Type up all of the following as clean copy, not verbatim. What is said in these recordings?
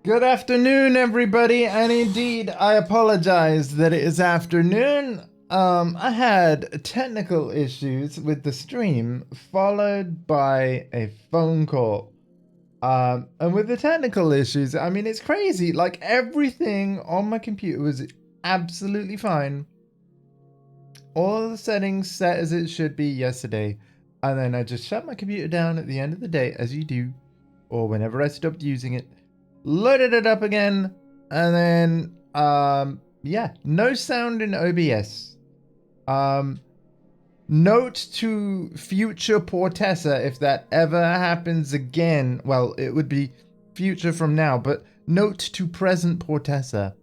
Good afternoon, everybody, and indeed, I apologize that it is afternoon. I had technical issues with the stream, followed by a phone call. And with the technical issues, I mean, it's crazy. Like, everything on my computer was absolutely fine. All the settings set as it should be yesterday. And then I just shut my computer down at the end of the day, as you do, or whenever I stopped using it. Loaded it up again, and then yeah, no sound in OBS. Note to future Portessa, if that ever happens again, well, it would be future from now, but note to present Portessa.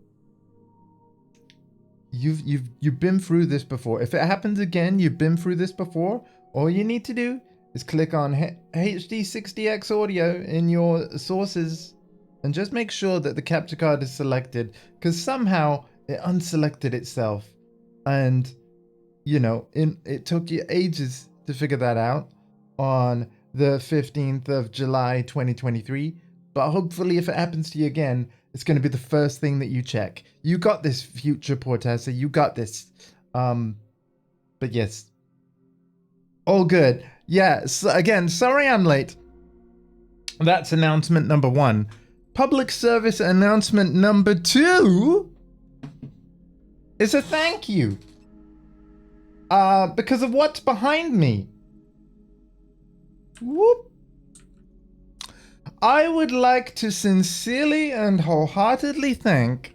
You've been through this before. If it happens again, you've been through this before. All you need to do is click on HD60X audio in your sources and just make sure that the capture card is selected, because somehow it unselected itself. And, you know, it took you ages to figure that out on the 15th of July, 2023. But hopefully if it happens to you again, it's going to be the first thing that you check. You got this, future Portessa. You got this. But yes. All good. Yeah, so again, sorry I'm late. That's announcement number 1. Public service announcement number 2 is a thank you. Because of what's behind me. Whoop. I would like to sincerely and wholeheartedly thank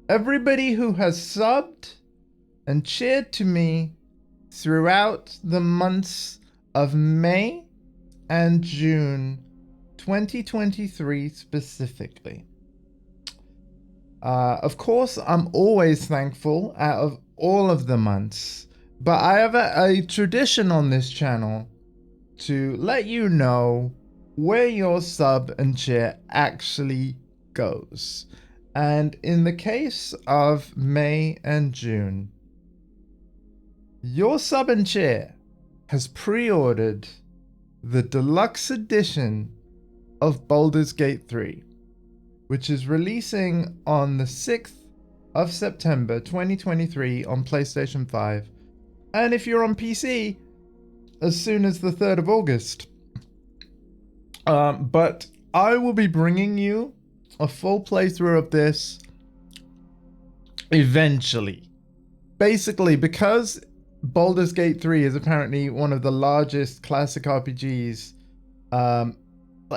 everybody who has subbed and cheered to me throughout the months of May and June 2023 specifically. Of course, I'm always thankful out of all of the months, but I have a tradition on this channel to let you know where your sub and cheer actually goes. And in the case of May and June, your sub and cheer has pre-ordered the deluxe edition of Baldur's Gate 3, which is releasing on the 6th of September 2023 on PlayStation 5, and if you're on PC, as soon as the 3rd of August. But I will be bringing you a full playthrough of this eventually. Basically, because Baldur's Gate 3 is apparently one of the largest classic RPGs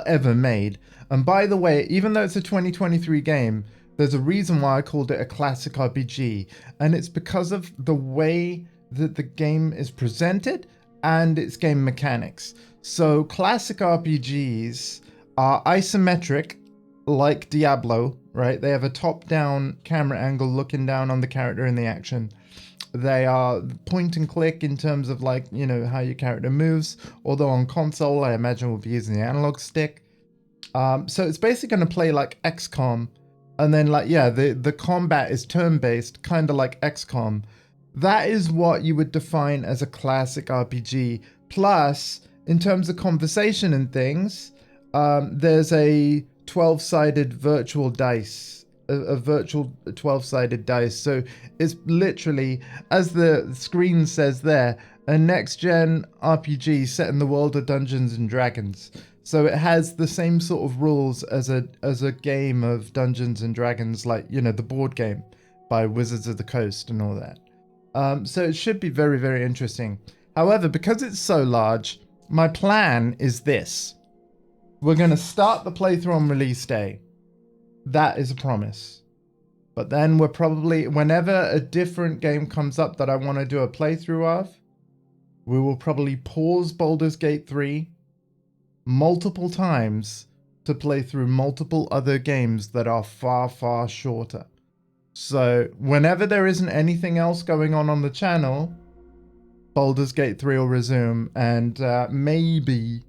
ever made. And by the way, even though it's a 2023 game, there's a reason why I called it a classic RPG. And it's because of the way that the game is presented and its game mechanics. So classic RPGs are isometric, like Diablo, right? They have a top-down camera angle looking down on the character in the action. They are point and click in terms of, like, you know, how your character moves. Although on console, I imagine we'll be using the analog stick. So it's basically going to play like XCOM. And then, like, yeah, the combat is turn-based, kind of like XCOM. That is what you would define as a classic RPG. Plus, in terms of conversation and things, there's a 12-sided virtual dice. A virtual 12-sided dice. So it's literally, as the screen says there, a next-gen RPG set in the world of Dungeons and Dragons. So it has the same sort of rules as a game of Dungeons and Dragons, like, you know, the board game by Wizards of the Coast and all that. So it should be very, very interesting. However, because it's so large, my plan is this. We're going to start the playthrough on release day. That is a promise. But then we're probably, whenever a different game comes up that I want to do a playthrough of, we will probably pause Baldur's Gate 3 multiple times to play through multiple other games that are far, far shorter. So whenever there isn't anything else going on the channel, Baldur's Gate 3 will resume, and maybe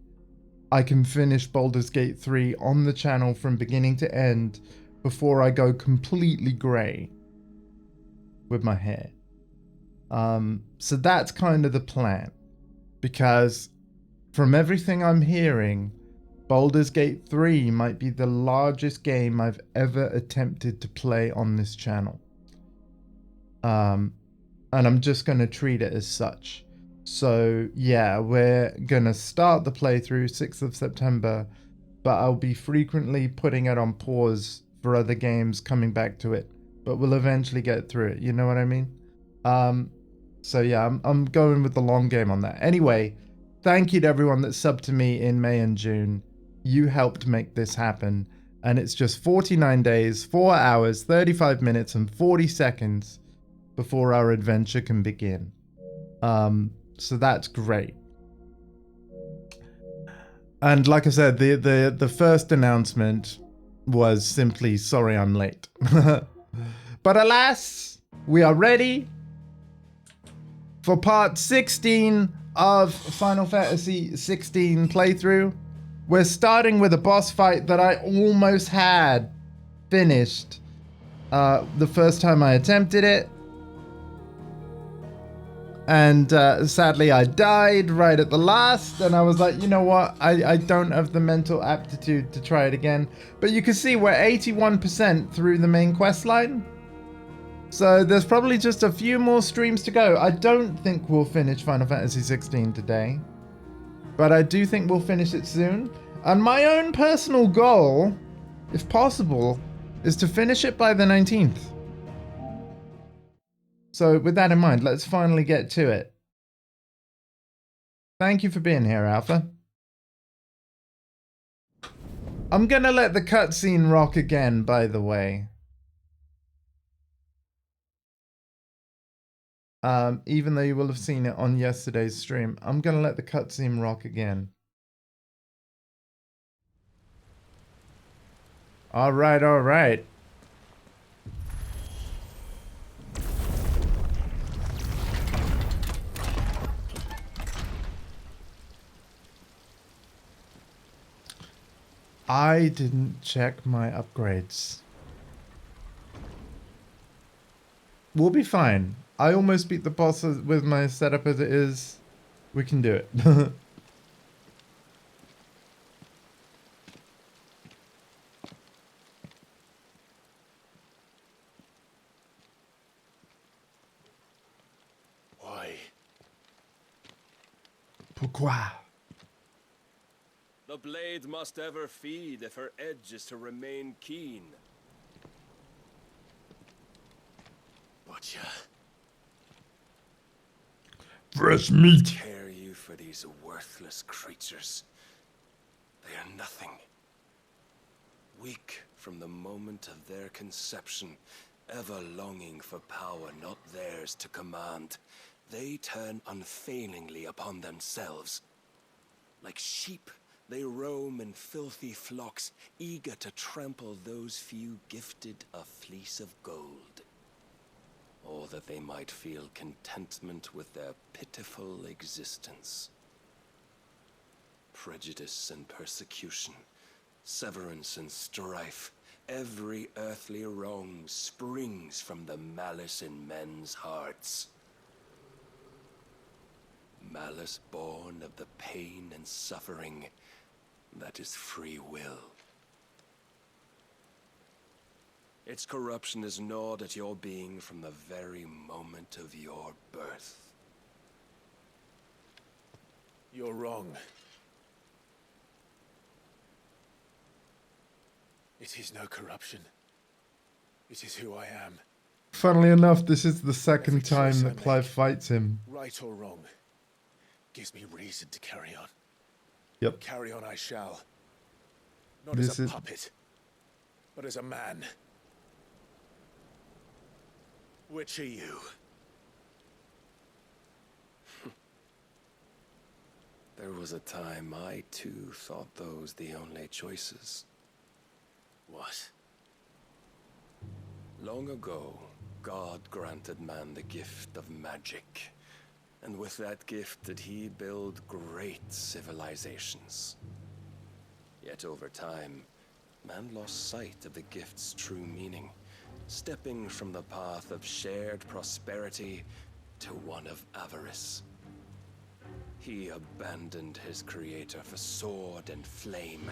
I can finish Baldur's Gate 3 on the channel from beginning to end before I go completely grey with my hair. So that's kind of the plan, because from everything I'm hearing, Baldur's Gate 3 might be the largest game I've ever attempted to play on this channel. And I'm just going to treat it as such. So yeah, we're going to start the playthrough 6th of September, but I'll be frequently putting it on pause for other games coming back to it, but we'll eventually get through it. You know what I mean? So yeah, I'm going with the long game on that. Anyway, thank you to everyone that subbed to me in May and June. You helped make this happen. And it's just 49 days, 4 hours, 35 minutes, and 40 seconds before our adventure can begin. So that's great. And like I said, the first announcement was simply, sorry I'm late. But alas, we are ready for part 16 of Final Fantasy XVI playthrough. We're starting with a boss fight that I almost had finished the first time I attempted it. And sadly, I died right at the last, and I was like, you know what? I don't have the mental aptitude to try it again. But you can see we're 81% through the main quest line. So there's probably just a few more streams to go. I don't think we'll finish Final Fantasy XVI today, but I do think we'll finish it soon. And my own personal goal, if possible, is to finish it by the 19th. So with that in mind, let's finally get to it. Thank you for being here, Alpha. I'm gonna let the cutscene rock again, by the way. Even though you will have seen it on yesterday's stream, I'm gonna let the cutscene rock again. All right, all right. I didn't check my upgrades. We'll be fine. I almost beat the boss with my setup as it is. We can do it. Why? Pourquoi? The blade must ever feed if her edge is to remain keen. Butcher. Fresh meat. Care you for these worthless creatures. They are nothing. Weak from the moment of their conception, ever longing for power not theirs to command, they turn unfailingly upon themselves. Like sheep, they roam in filthy flocks, eager to trample those few gifted a fleece of gold. Or that they might feel contentment with their pitiful existence. Prejudice and persecution, severance and strife, every earthly wrong springs from the malice in men's hearts. Malice born of the pain and suffering that is free will. Its corruption is gnawed at your being from the very moment of your birth. You're wrong. It is no corruption. It is who I am. Funnily enough, this is the second Every choice time I that Clive make, fights him. right or wrong, gives me reason to carry on. Yep. Carry on I shall. Not This as a is- puppet, but as a man. Which are you? There was a time I too thought those the only choices. What? Long ago, God granted man the gift of magic. And with that gift did he build great civilizations. Yet over time, man lost sight of the gift's true meaning, stepping from the path of shared prosperity to one of avarice. He abandoned his creator for sword and flame,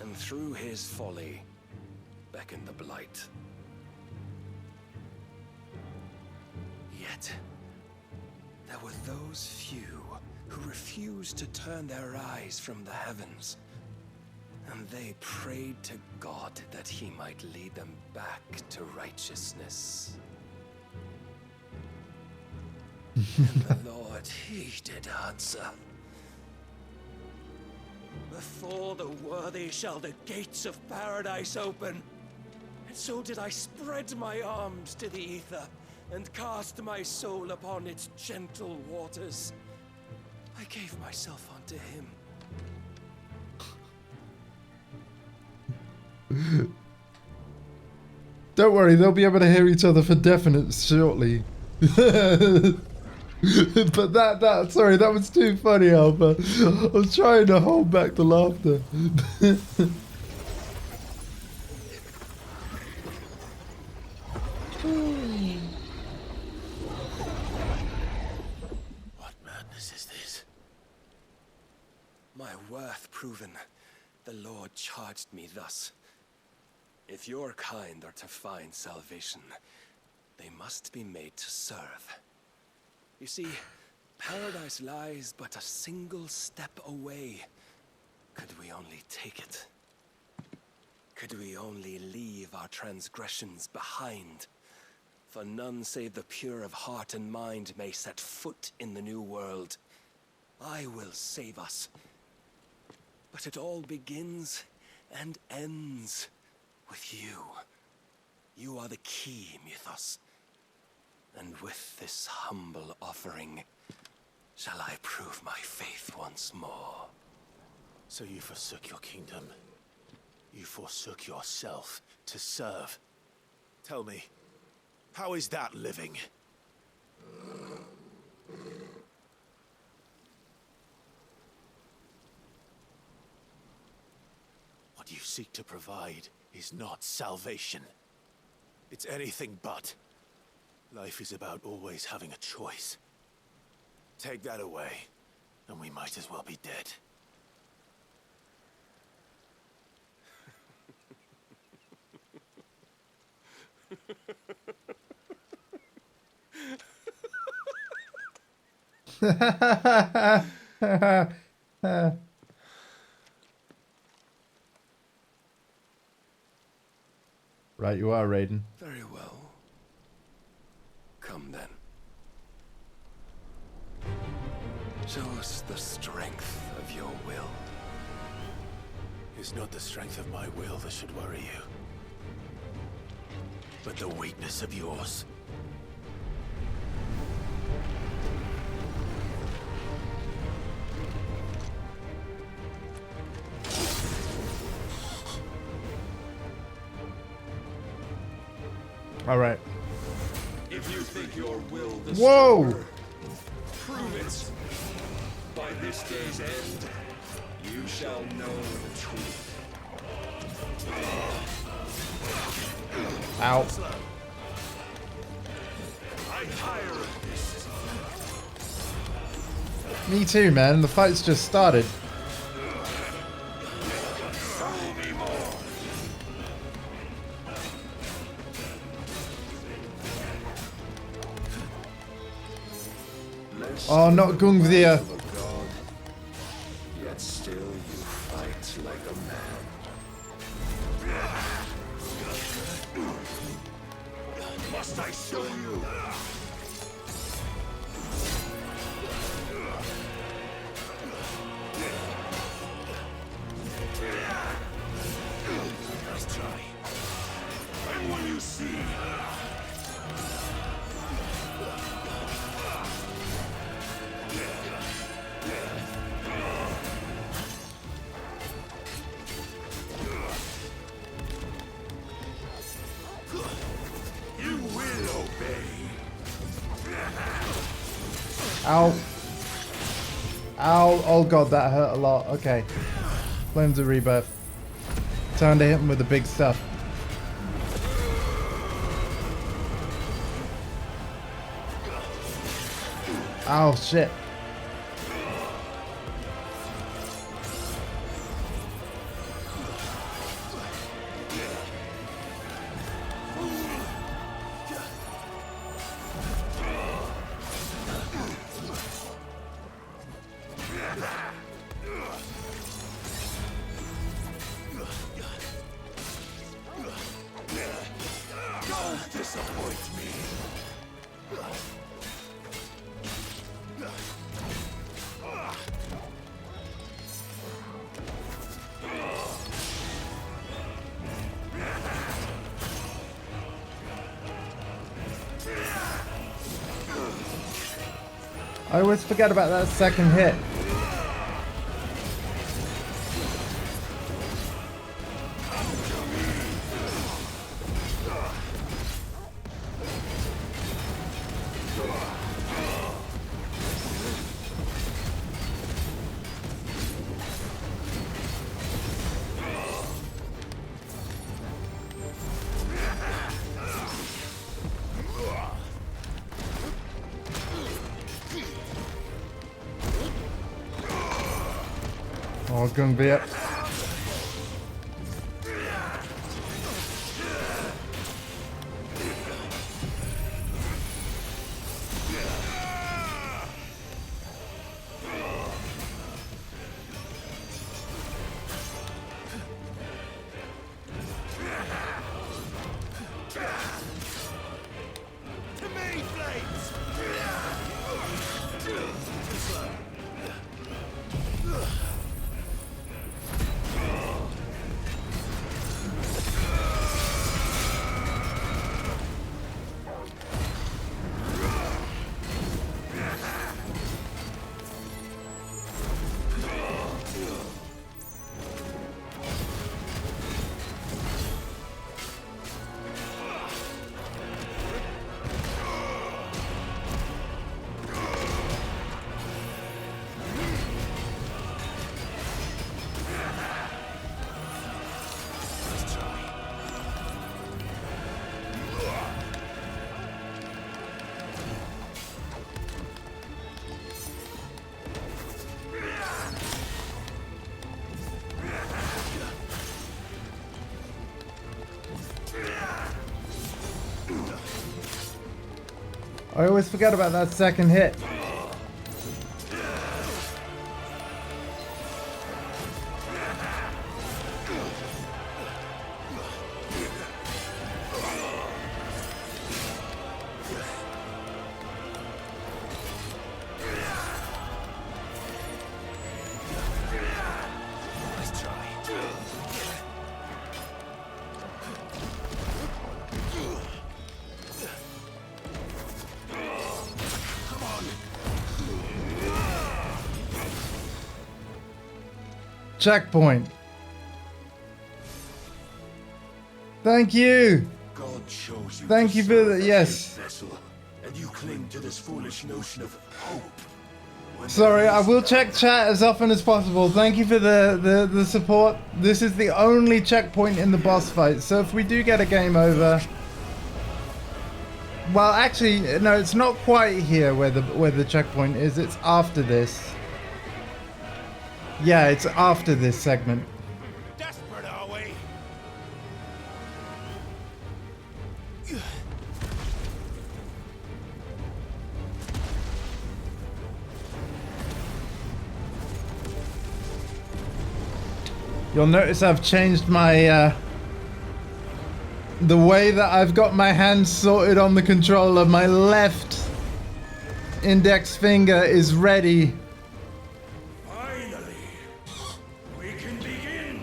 and through his folly, beckoned the blight. Yet, there were those few who refused to turn their eyes from the heavens, and they prayed to God that he might lead them back to righteousness. And the Lord, he did answer. Before the worthy shall the gates of paradise open. And so did I spread my arms to the ether, and cast my soul upon its gentle waters. I gave myself unto him. Don't worry, they'll be able to hear each other for definite shortly. But sorry, that was too funny, Alpha. I was trying to hold back the laughter. What madness is this? My worth proven, the Lord charged me thus. If your kind are to find salvation, they must be made to serve. You see, paradise lies but a single step away. Could we only take it? Could we only leave our transgressions behind? For none save the pure of heart and mind may set foot in the new world. I will save us. But it all begins and ends with you. You are the key, Mythos. And with this humble offering, shall I prove my faith once more. So you forsook your kingdom. You forsook yourself to serve. Tell me, how is that living? What you seek to provide is not salvation. It's anything but. Life is about always having a choice. Take that away, and we might as well be dead. Right, you are, Raiden. Very well. Come then. Show us the strength of your will. It's not the strength of my will that should worry you, but the weakness of yours. All right. If you think your will Whoa! prove it. By this day's end, you shall know the truth. Ow. I tire of this. Me too, man. The fight's just started. Show me more. Oh, not Gungvir. Yet still you fight like a man. Must I show you? Nice try. And when you see. You will obey. Ow. Ow. Oh god, that hurt a lot. Okay. Flames of Rebirth. Time to hit him with the big stuff. Ow, shit. Don't disappoint me. I always forget about that second hit. Oh, Gungbit. To me, flames! I always forget about that second hit. Let's try. Checkpoint. Thank you. God chose you. Thank to you for serve the- as yes. his vessel, and you cling to this foolish notion of hope. When Sorry, there I is will none. check chat as often as possible. Thank you for the support. This is the only checkpoint in the boss fight, so if we do get a game over... Well, actually, no, it's not quite here where the checkpoint is. It's after this. Yeah, it's after this segment. Desperate, are we? You'll notice I've changed my, the way that I've got my hands sorted on the controller. My left index finger is ready. Finally, we can begin.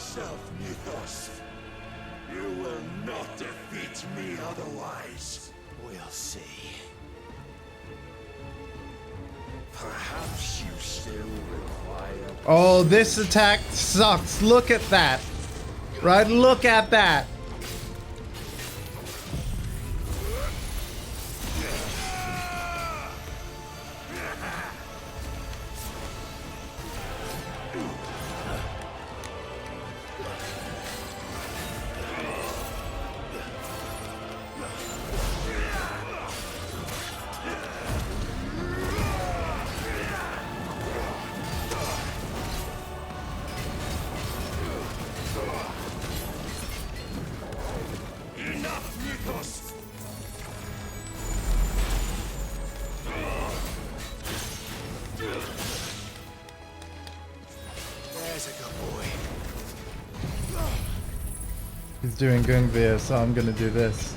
yourself, Mythos. You will not defeat me otherwise. We'll see. Perhaps you still require... Oh, this attack sucks. Look at that. Right? Look at that. He's doing Gungvir, so I'm gonna do this.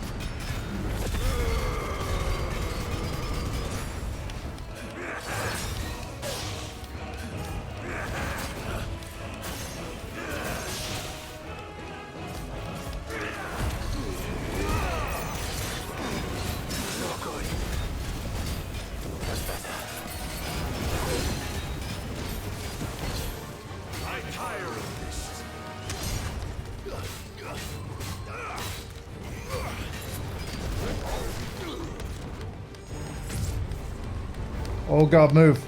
Oh god, move.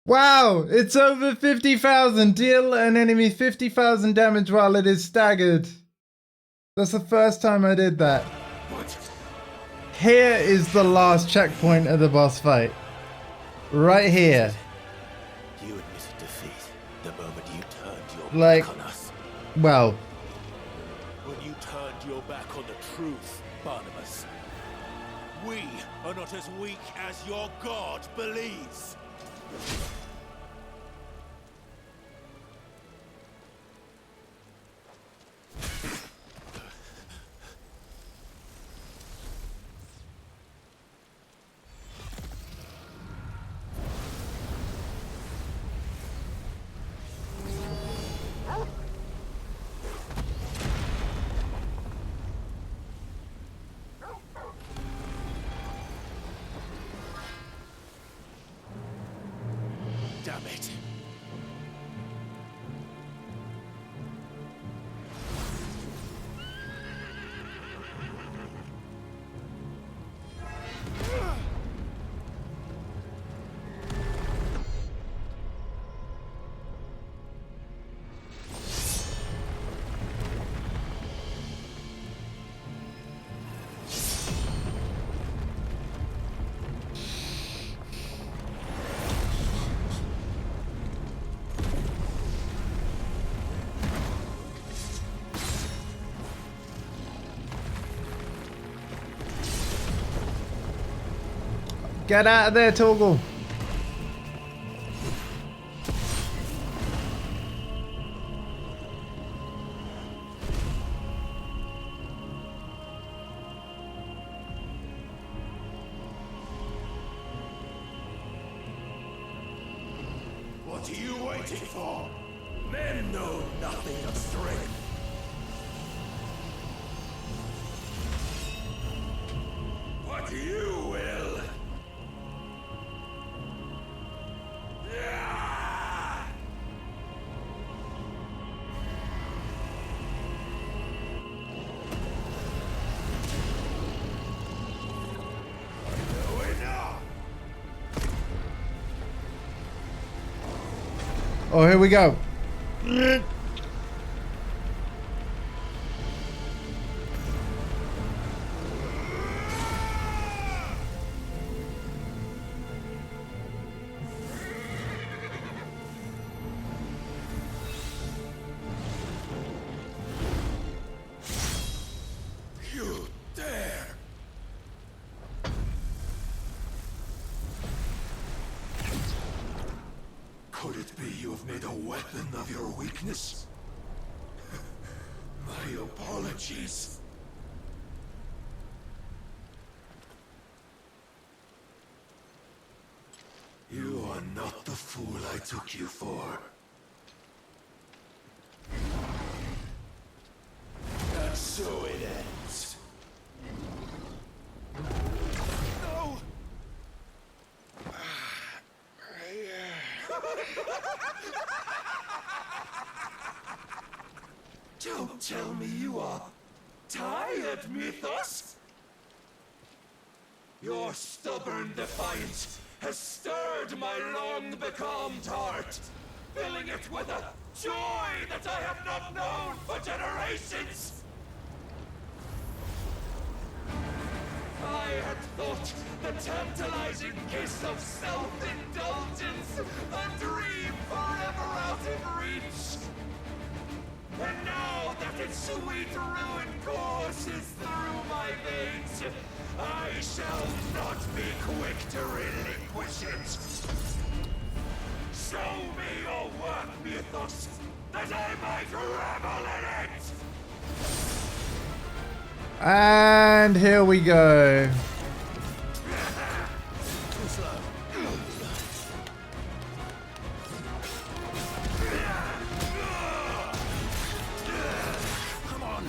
Wow, it's over 50,000. Deal an enemy 50,000 damage while it is staggered. That's the first time I did that. Here is the last checkpoint of the boss fight. Right here. You admitted defeat the moment you turned your Like, back on us. well, When you turned your back on the truth, Barnabas. We are not as weak as your god believes. Damn it. Get out of there, Torgal. What are you waiting for? Men know nothing of strength. What you will. Oh, here we go. You dare! Could it be you have made a weapon of your weakness? My apologies. You are not the fool I took you for. And so it ends. No! Don't tell me you are tired, Mythos! Your stubborn defiance has stirred my long-becalmed heart, filling it with a joy that I have not known for generations! I had thought the tantalizing kiss of self-indulgence a dream forever out of reach. And now that its sweet ruin courses through my veins, I shall not be quick to relinquish it. Show me your work, Mythos, that I might revel in it! And here we go. Come on.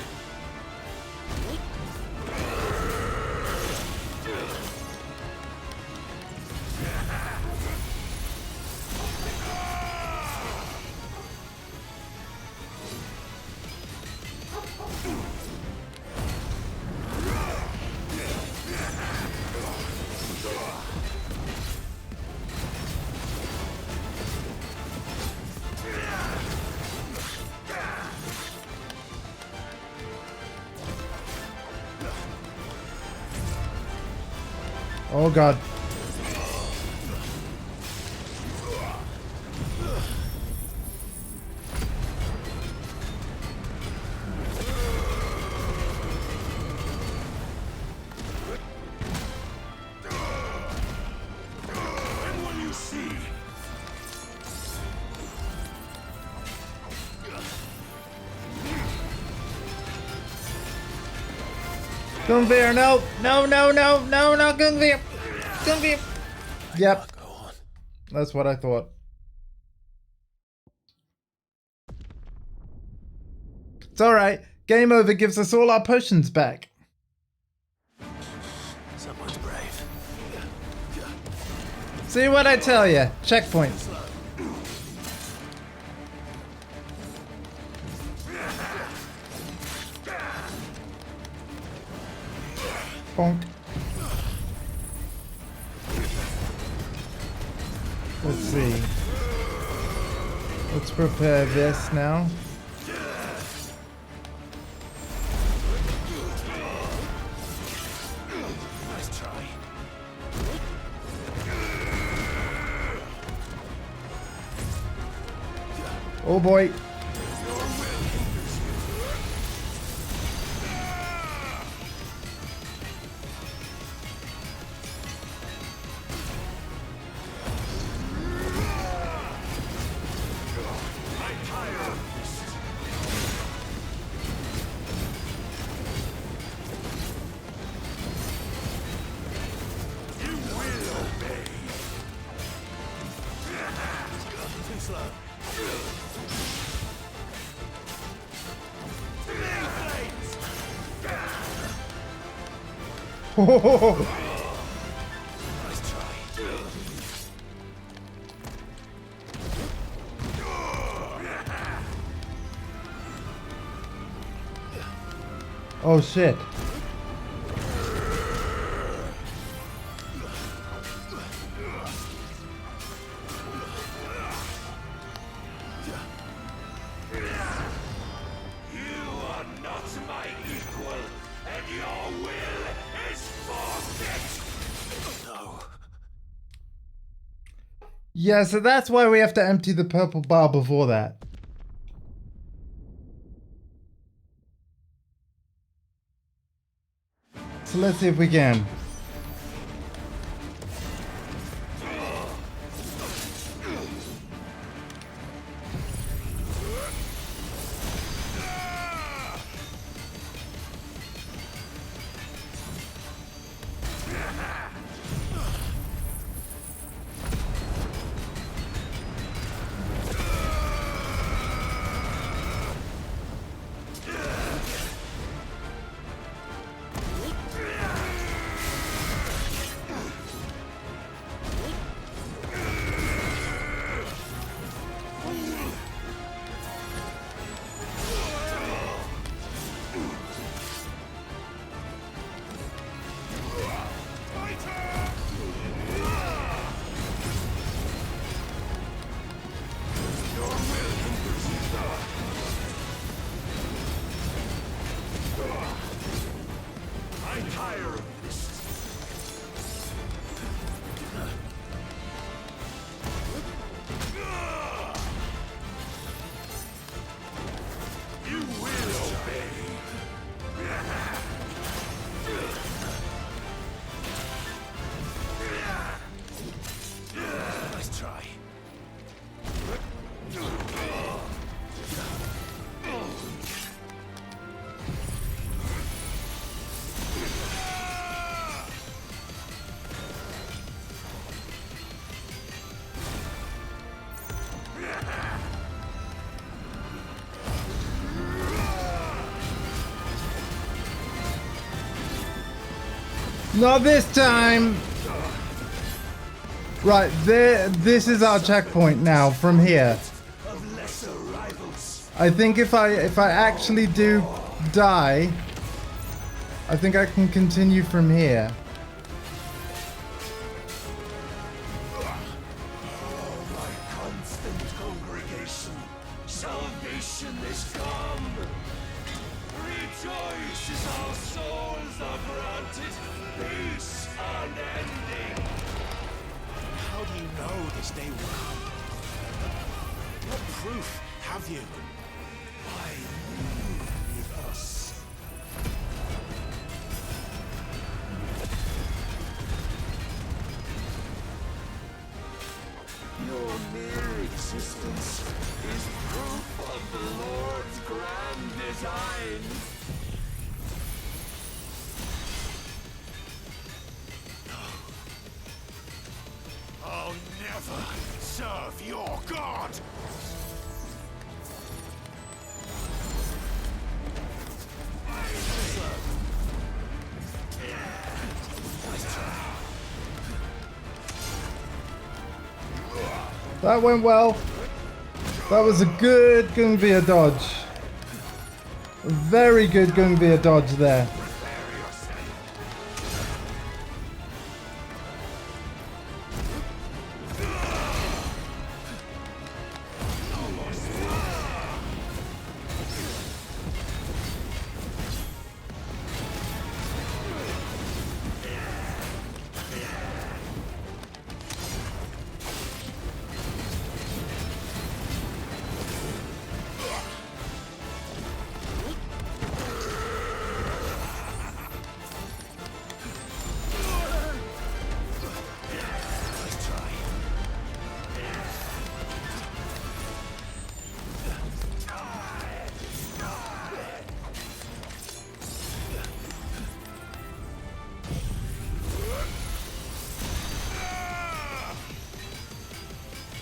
Oh god. And what do you see? Gunveer, no! No, no, no, no, no, Gunveer! Gunveer! Yep, Go on. that's what I thought. It's alright. Game over gives us all our potions back. Someone's brave. See what I tell you? Checkpoint. Bonk. Let's see. Let's prepare this now. Nice try. Oh boy. Nice try. Oh shit. Yeah, so that's why we have to empty the purple bar before that. So let's see if we can. Not this time! Right, there. This is our checkpoint now from here. I think if I actually do die, I think I can continue from here. That went well. That was a good Gunvia dodge. A very good Gunvia dodge there.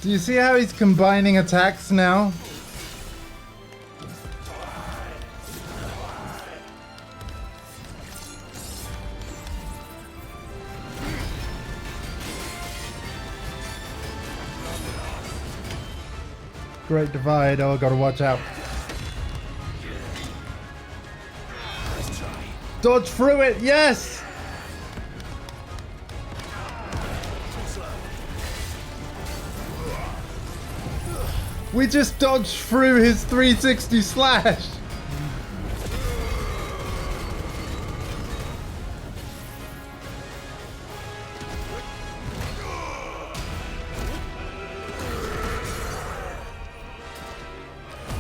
Do you see how he's combining attacks now? Great divide. Oh, I gotta watch out. Dodge through it. Yes. We just dodged through his 360 slash.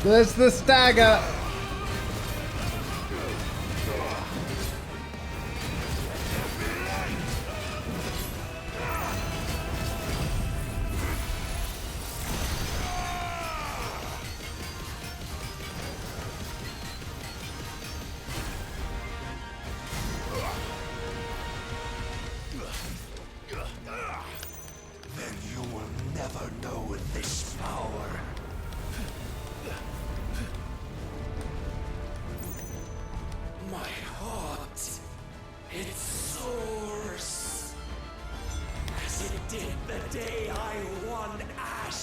There's the stagger. Then you will never know this power. My heart, it soars, as it did the day I won Ash.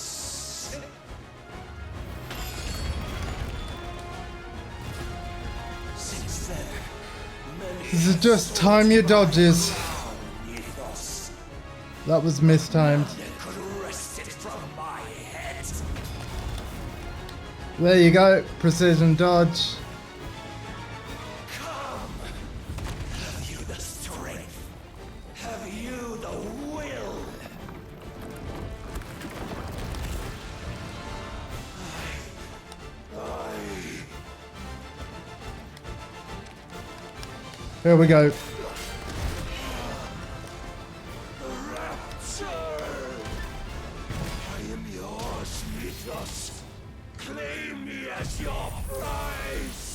Since then, many This is just time your dodges. ethos That was mistimed. could wrest it from my head. There you go. Precision dodge. Have you the strength? Have you the will? Here we go. Rapture! I am yours, Mythos. Claim me as your prize.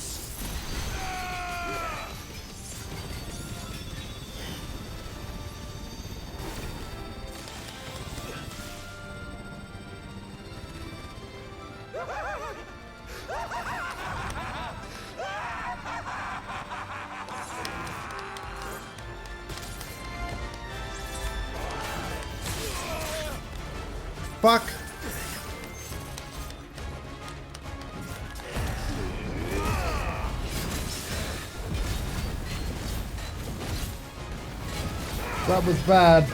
Fuck. That was bad.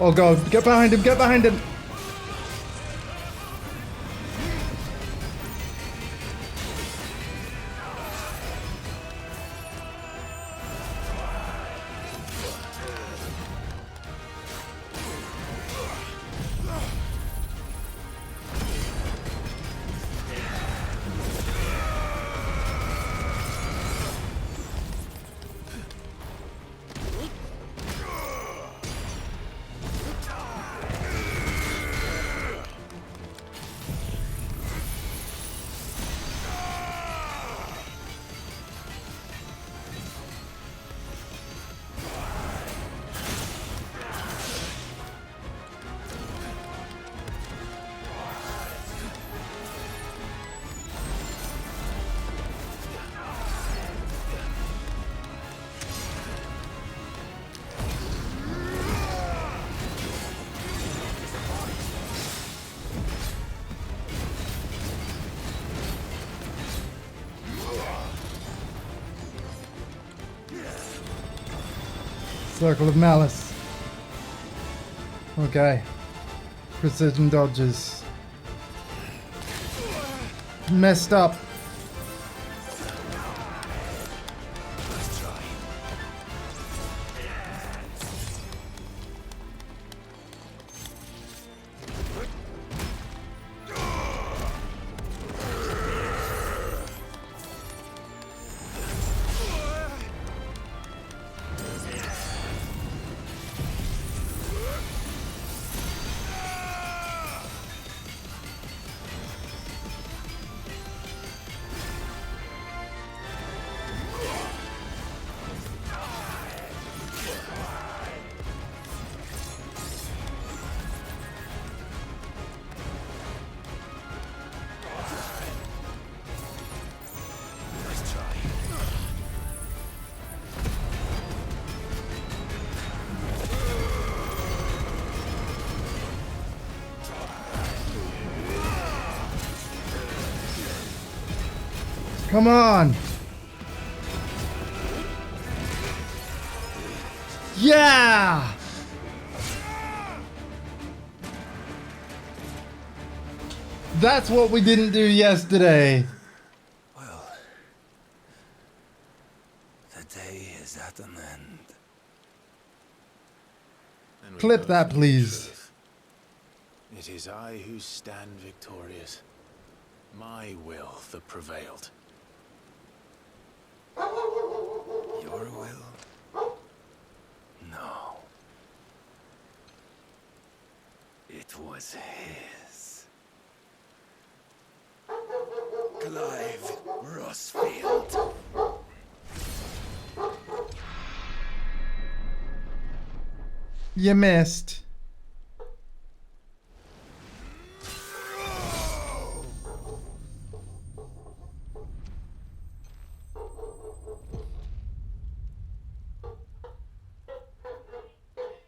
Oh god, get behind him, get behind him! Circle of Malice. Okay. Precision dodges. Messed up. Come on. Yeah. That's what we didn't do yesterday. Well, the day is at an end. And we Clip both that, know the please. truth. It is I who stand victorious. My will that prevailed. Your will? No. It was his. Clive Rossfield. You missed.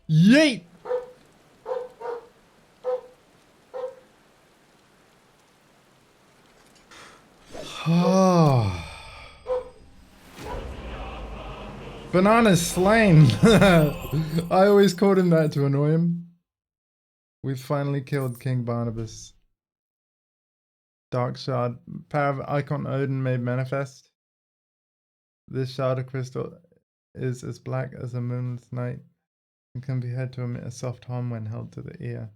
Yeet. Oh. Banana's slain. I always called him that to annoy him. We've finally killed King Barnabas. Dark Shard. Power of Icon Odin made manifest. This shard of crystal is as black as a moon's night and can be heard to emit a soft hum when held to the ear.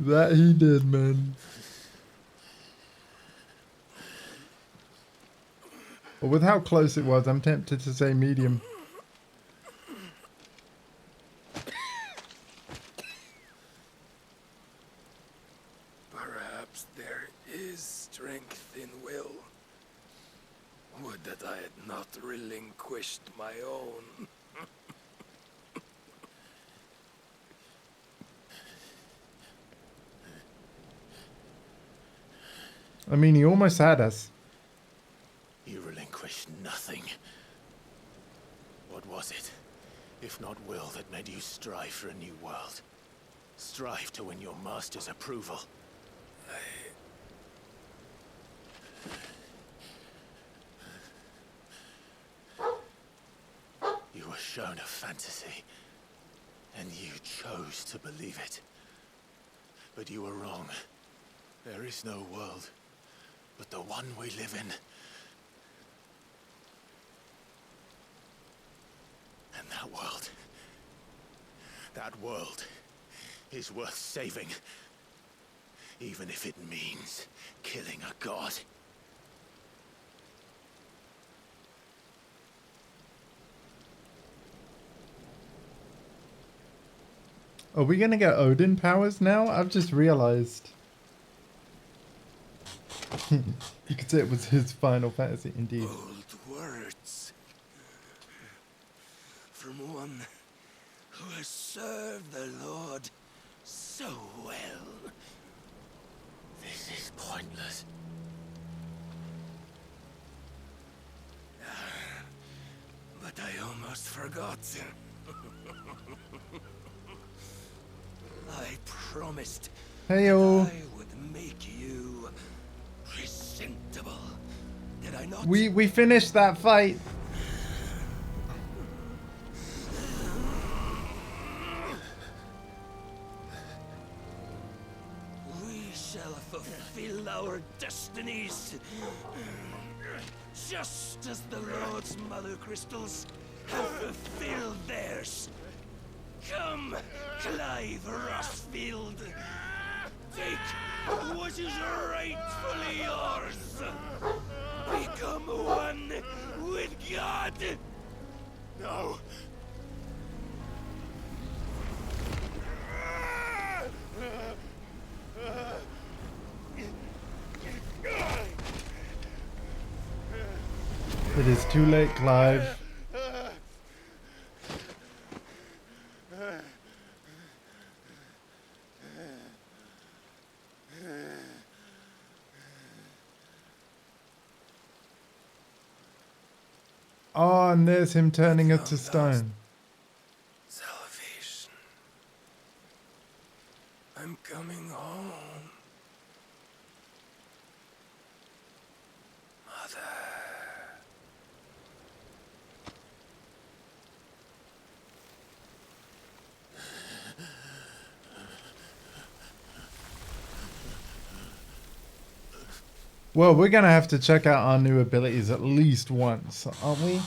That he did, man. But with how close it was, I'm tempted to say medium. Perhaps there is strength in will. Would that I had not relinquished my own. I mean, he almost had us. You relinquished nothing. What was it, if not will, that made you strive for a new world? Strive to win your master's approval? You were shown a fantasy, and you chose to believe it. But you were wrong. There is no world but the one we live in. And that world is worth saving. Even if it means killing a god. Are we gonna get Odin powers now? I've just realized. You could say it was his Final Fantasy, indeed. Bold words. From one who has served the Lord so well. This is pointless. But I almost forgot. I promised Heyo. I would make you presentable. Did I not? We finished that fight. We shall fulfill our destinies. Just as the Lord's Mother Crystals have fulfilled theirs. Come, Clive Rossfield. Take what is rightfully yours. Become one with God. No! It is too late, Clive. Oh, and there's him turning it to Found lost stone. salvation. I'm coming home. Mother. Well, we're gonna have to check out our new abilities at least once, aren't we?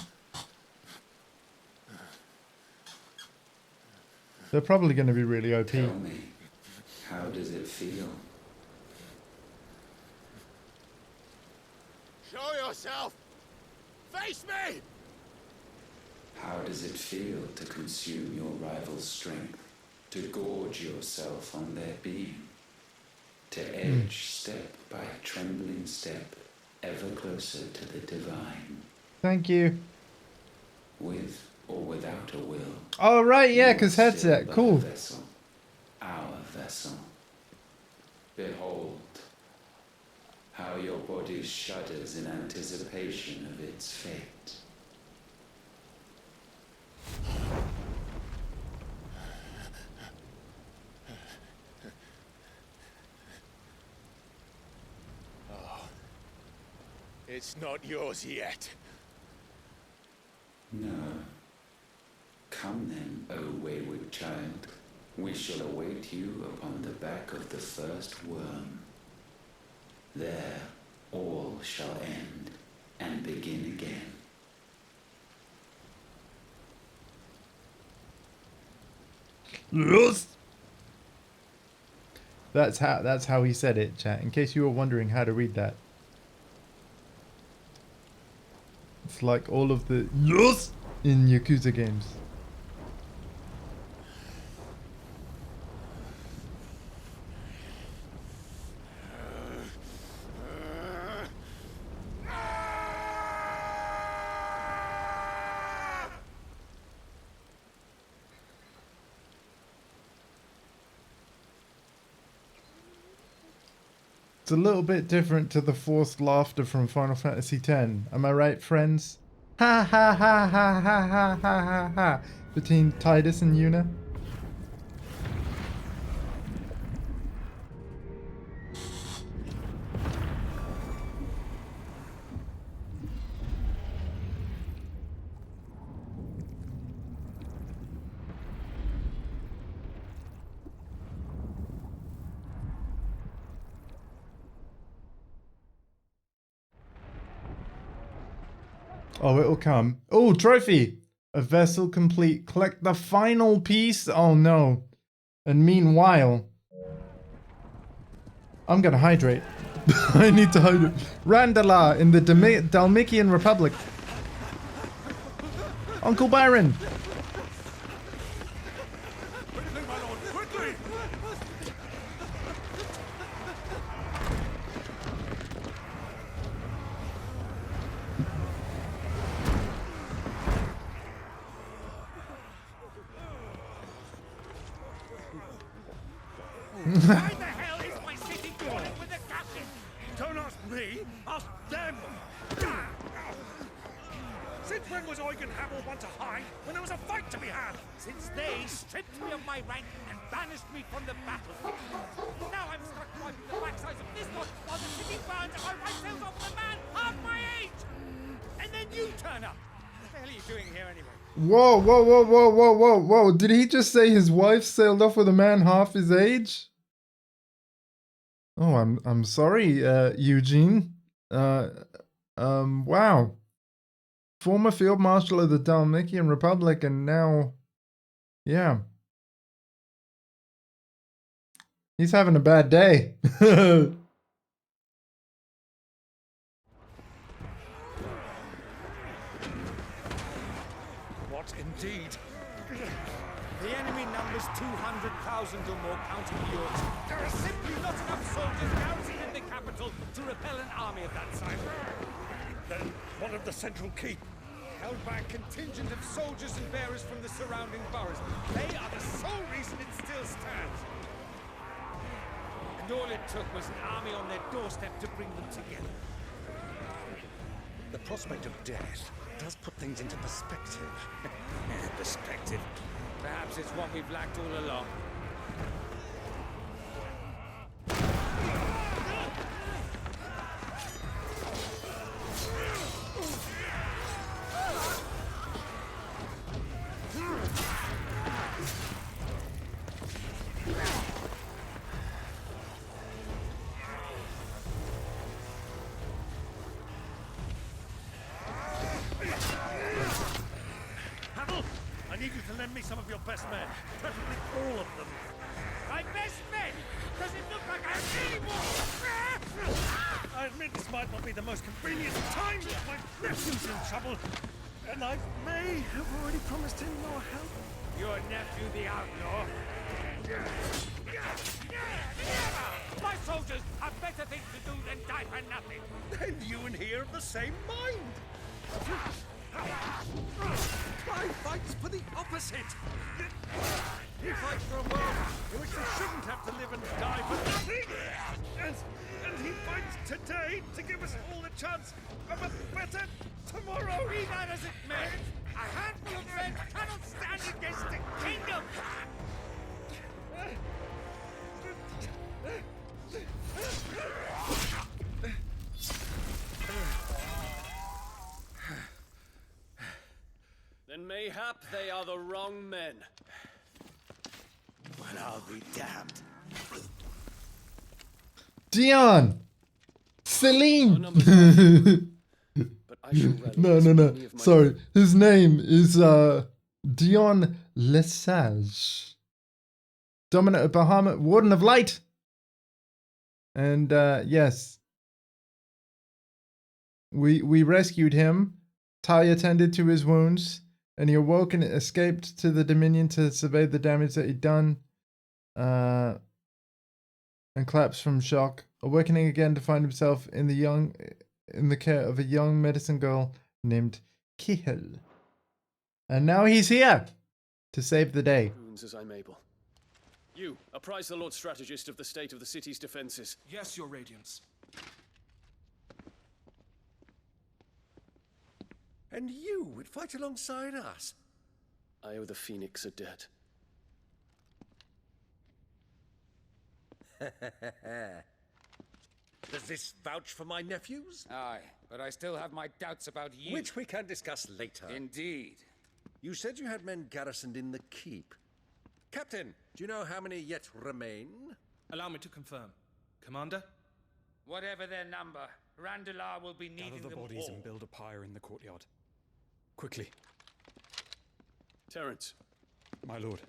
They're probably gonna be really OP. Tell me, how does it feel? Show yourself! Face me! How does it feel to consume your rival's strength? To gorge yourself on their beam? To edge step by trembling step, ever closer to the divine? Thank you. With or without a will. Oh, right, yeah, you because are headset. still but Cool. a vessel, our vessel. Behold, how your body shudders in anticipation of its fate. It's not yours yet. No. Come then, O wayward child. We shall await you upon the back of the first worm. There, all shall end and begin again. Yes. That's how he said it, chat. In case you were wondering how to read that. It's like all of the yes in Yakuza games. It's a little bit different to the forced laughter from Final Fantasy X. Am I right, friends? Ha ha ha ha ha ha ha ha ha. Between Titus and Yuna. Oh, it'll come. Oh, trophy! A vessel complete. Collect the final piece. Oh no. And meanwhile, I'm gonna hydrate. I need to hydrate. Randala in the Dalmatian Republic. Uncle Byron. Quickly, my lord, quickly! Why the hell is my city crawling with the captain? Don't ask me, ask them! Since when was Eugen Hamel one to hide when there was a fight to be had? Since they stripped me of my rank and banished me from the battlefield. Now I'm stuck wiping the backsides of this one while the city burns and I write tales off the man half my age! And then you turn up! What the hell are you doing here anyway? Whoa, whoa, whoa, whoa, whoa, whoa, whoa. Did he just say his wife sailed off with a man half his age? Oh, I'm sorry, Eugene. Wow. Former Field Marshal of the Dalmatian Republic and now, yeah. He's having a bad day. What indeed? The enemy numbers 200,000 or more counting yours. There are simply not enough soldiers garrisoned in the capital to repel an army of that size. Then what of the central keep? Held by a contingent of soldiers and bearers from the surrounding boroughs. They are the sole reason it still stands. And all it took was an army on their doorstep to bring them together. The prospect of death does put things into perspective. Perspective. Perhaps it's what we've lacked all along. I need you to lend me some of your best men, preferably all of them. My best men! Does it look like I have any more? I admit this might not be the most convenient time, but my nephew's in trouble, and I may have already promised him your help. Your nephew, the outlaw? My soldiers have better things to do than die for nothing. Then you and he are of the same mind. Clive fights for the opposite. He fights for a world in which they shouldn't have to live and die for nothing. And he fights today to give us all a chance of a better tomorrow. Be that as it may, a handful of men cannot stand against a kingdom. Then mayhap they are the wrong men. Well, I'll be damned. Dion! Celine! But I shall rally No. as many of my Sorry. His name is Dion Lesage. Dominant of Bahamut, Warden of Light. And yes. We rescued him. Ty attended to his wounds, and he awoke and escaped to the Dominion to survey the damage that he'd done. And collapsed from shock, awakening again to find himself in the care of a young medicine girl named Kihel. And now he's here to save the day. wounds as I'm able. You, apprise the Lord Strategist of the state of the city's defenses. Yes, Your Radiance. And you would fight alongside us? I owe the Phoenix a debt. Does this vouch for my nephews? Aye, but I still have my doubts about you. Which we can discuss later. Indeed. You said you had men garrisoned in the keep. Captain, do you know how many yet remain? Allow me to confirm. Commander? Whatever their number, Randalar will be needing Gather the them bodies all. and build a pyre in the courtyard. Quickly, Terence, my lord.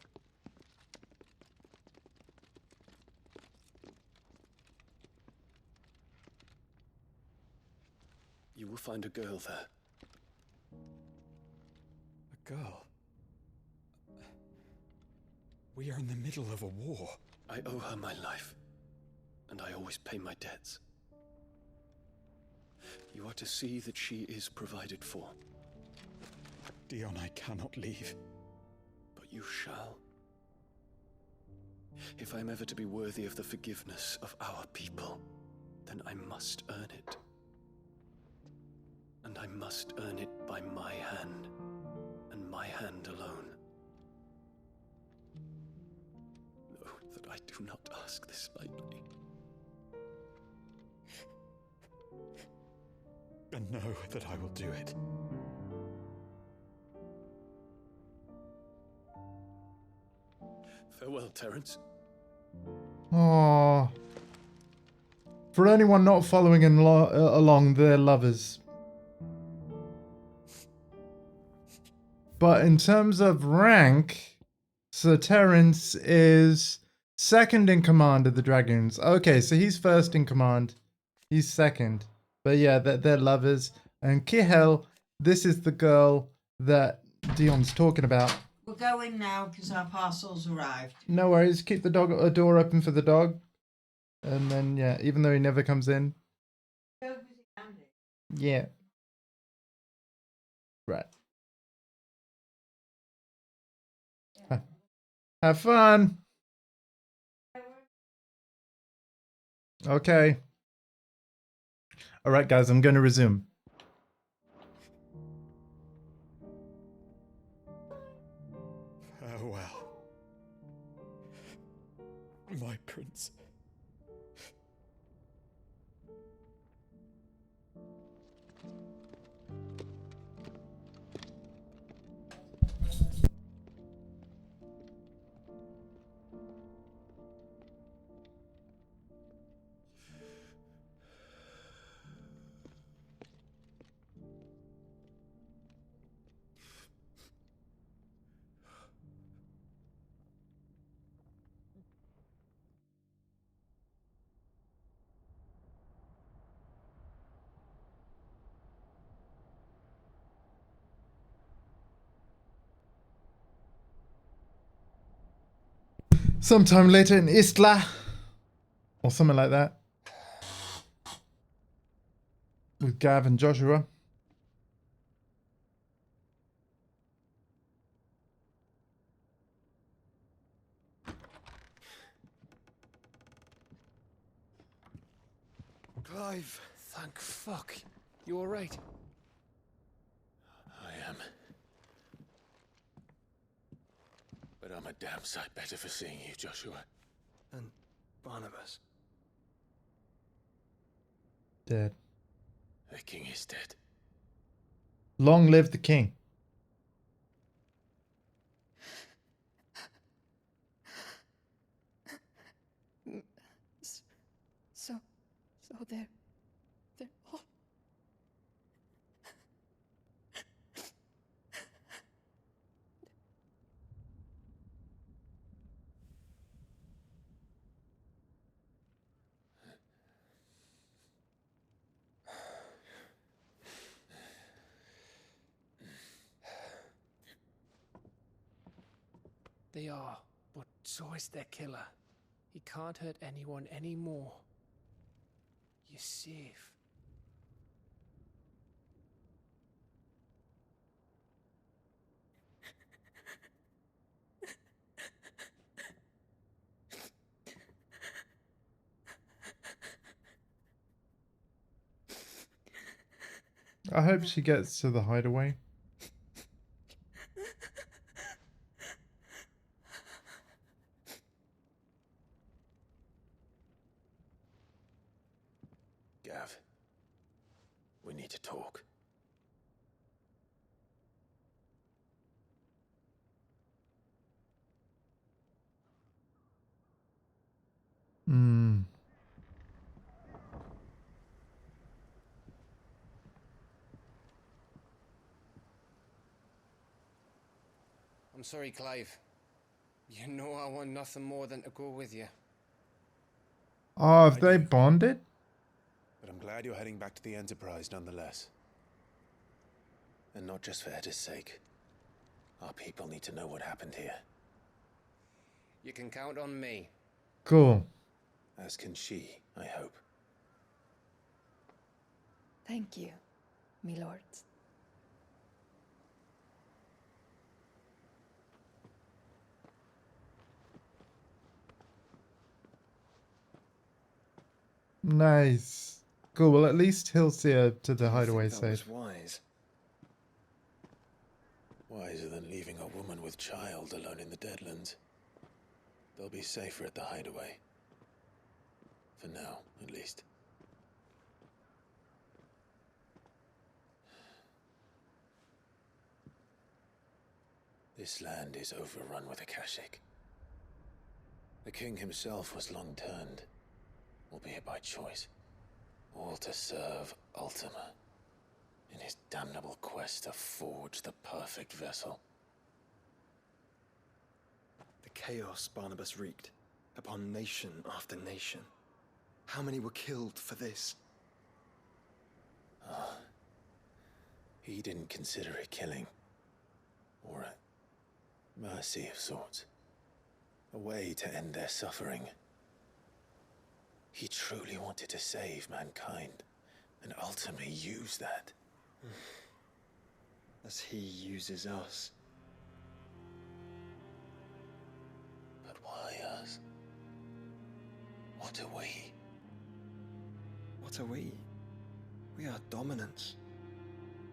you will find a girl there. A girl. We are in the middle of a war. I owe her my life, and I always pay my debts. You are to see that she is provided for. Dion, I cannot leave. But you shall. If I am ever to be worthy of the forgiveness of our people, then I must earn it. And I must earn it by my hand, and my hand alone. Know that I do not ask this lightly. And know that I will do it. Farewell, Terence. Aww. For anyone not following along, they're lovers. But in terms of rank, Sir Terence is second in command of the Dragoons. Okay, so he's first in command. He's second. But yeah, they're lovers. And Kihel, this is the girl that Dion's talking about. We're going now because our parcel's arrived. No worries, keep the door open for the dog. And then, yeah, even though he never comes in. Go visit Andy. Yeah. Right. Have fun. Okay. All right, guys, I'm going to resume. Farewell, my prince. Sometime later in Istla, or something like that, with Gav and Joshua. Clive! Thank fuck. You alright? I am. But I'm a damn sight better for seeing you, Joshua. And Barnabas. Dead. The king is dead. Long live the king. So they're all... They are, but so is their killer. He can't hurt anyone anymore. You're safe. I hope she gets to the hideaway. Gav, we need to talk. Hmm. I'm sorry, Clive. You know I want nothing more than to go with you. Oh, have they bonded? But I'm glad you're heading back to the Enterprise nonetheless. And not just for Etta's sake. Our people need to know what happened here. You can count on me. Cool. As can she, I hope. Thank you, my lords. Nice. Cool. Well, at least he'll see her to the hideaway That was safe. wise. Wiser than leaving a woman with child alone in the Deadlands. They'll be safer at the hideaway. For now, at least. This land is overrun with Akashic. The king himself was long turned, albeit by choice, all to serve Ultima, in his damnable quest to forge the perfect vessel. The chaos Barnabas wreaked upon nation after nation. How many were killed for this? He didn't consider it killing, or a mercy of sorts. A way to end their suffering. He truly wanted to save mankind, and ultimately use that. As he uses us. But why us? What are we? What are we? We are dominance.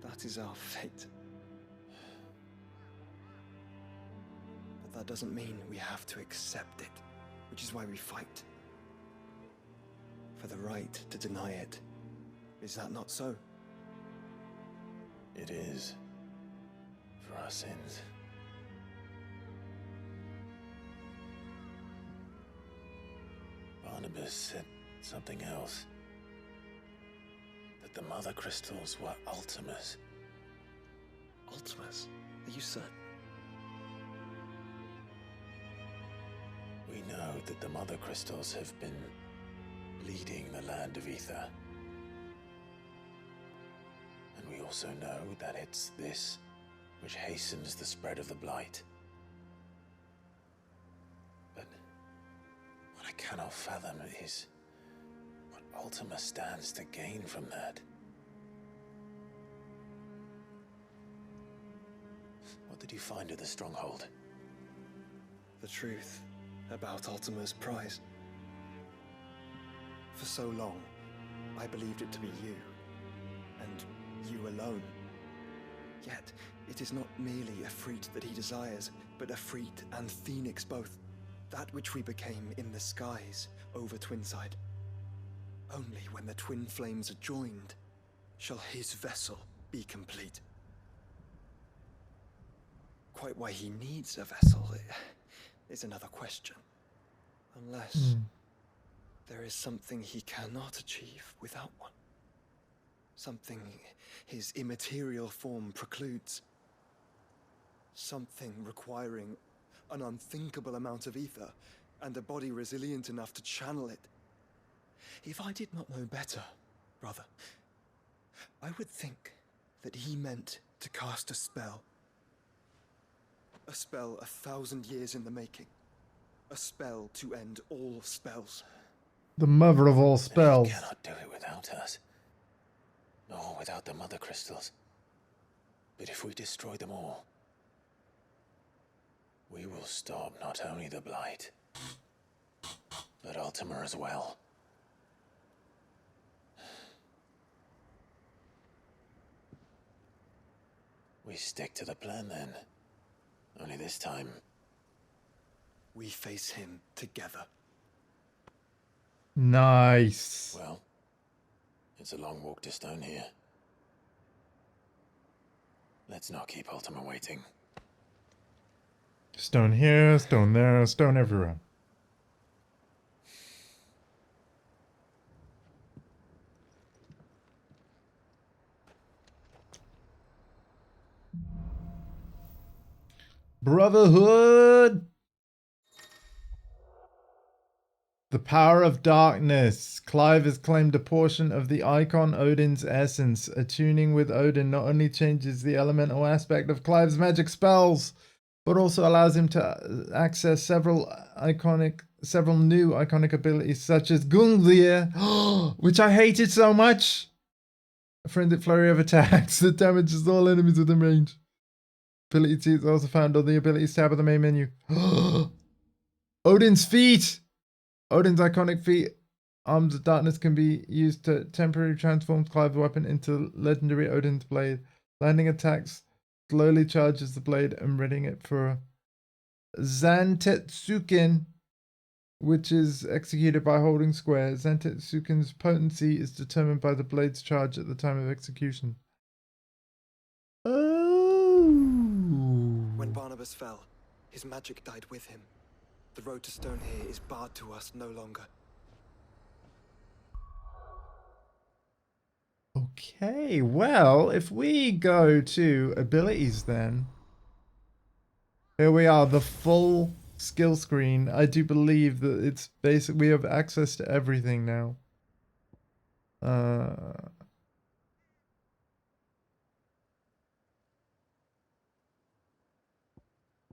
That is our fate. But that doesn't mean we have to accept it, which is why we fight. For the right to deny it. Is that not so? It is. For our sins. Barnabas said something else. That the mother crystals were Ultimas. Ultimas? Are you certain? We know that the mother crystals have been leading the land of Ether. And we also know that it's this which hastens the spread of the blight. But what I cannot fathom is what Ultima stands to gain from that. What did you find at the stronghold? The truth about Ultima's prize. For so long, I believed it to be you, and you alone. Yet, it is not merely a freat that he desires, but a freat and phoenix both. That which we became in the skies over Twinside. Only when the twin flames are joined shall his vessel be complete. Quite why he needs a vessel is another question. Unless there is something he cannot achieve without one. Something his immaterial form precludes. Something requiring an unthinkable amount of ether and a body resilient enough to channel it. If I did not know better, brother, I would think that he meant to cast a spell. A spell 1,000 years in the making. A spell to end all spells. The mother of all spells. He cannot do it without us. Nor without the mother crystals. But if we destroy them all, we will stop not only the blight, but Ultima as well. We stick to the plan then. Only this time, we face him together. Nice. Well, it's a long walk to Stone here. Let's not keep Ultima waiting. Stone here, stone there, stone everywhere. Brotherhood! The power of darkness. Clive has claimed a portion of the icon Odin's essence. Attuning with Odin not only changes the elemental aspect of Clive's magic spells, but also allows him to access several new iconic abilities such as Gungnir, which I hated so much. A frenzied flurry of attacks that damages all enemies within range. Ability is also found on the abilities tab of the main menu. Odin's feet! Odin's iconic feat, Arms of Darkness, can be used to temporarily transform Clive's weapon into legendary Odin's blade. Landing attacks slowly charges the blade and readying it for Zantetsuken, which is executed by holding square. Zantetsuken's potency is determined by the blade's charge at the time of execution. When Barnabas fell, his magic died with him. The road to Stone here is barred to us no longer. Okay, well, if we go to abilities then. Here we are, the full skill screen. I do believe that it's basic. We have access to everything now.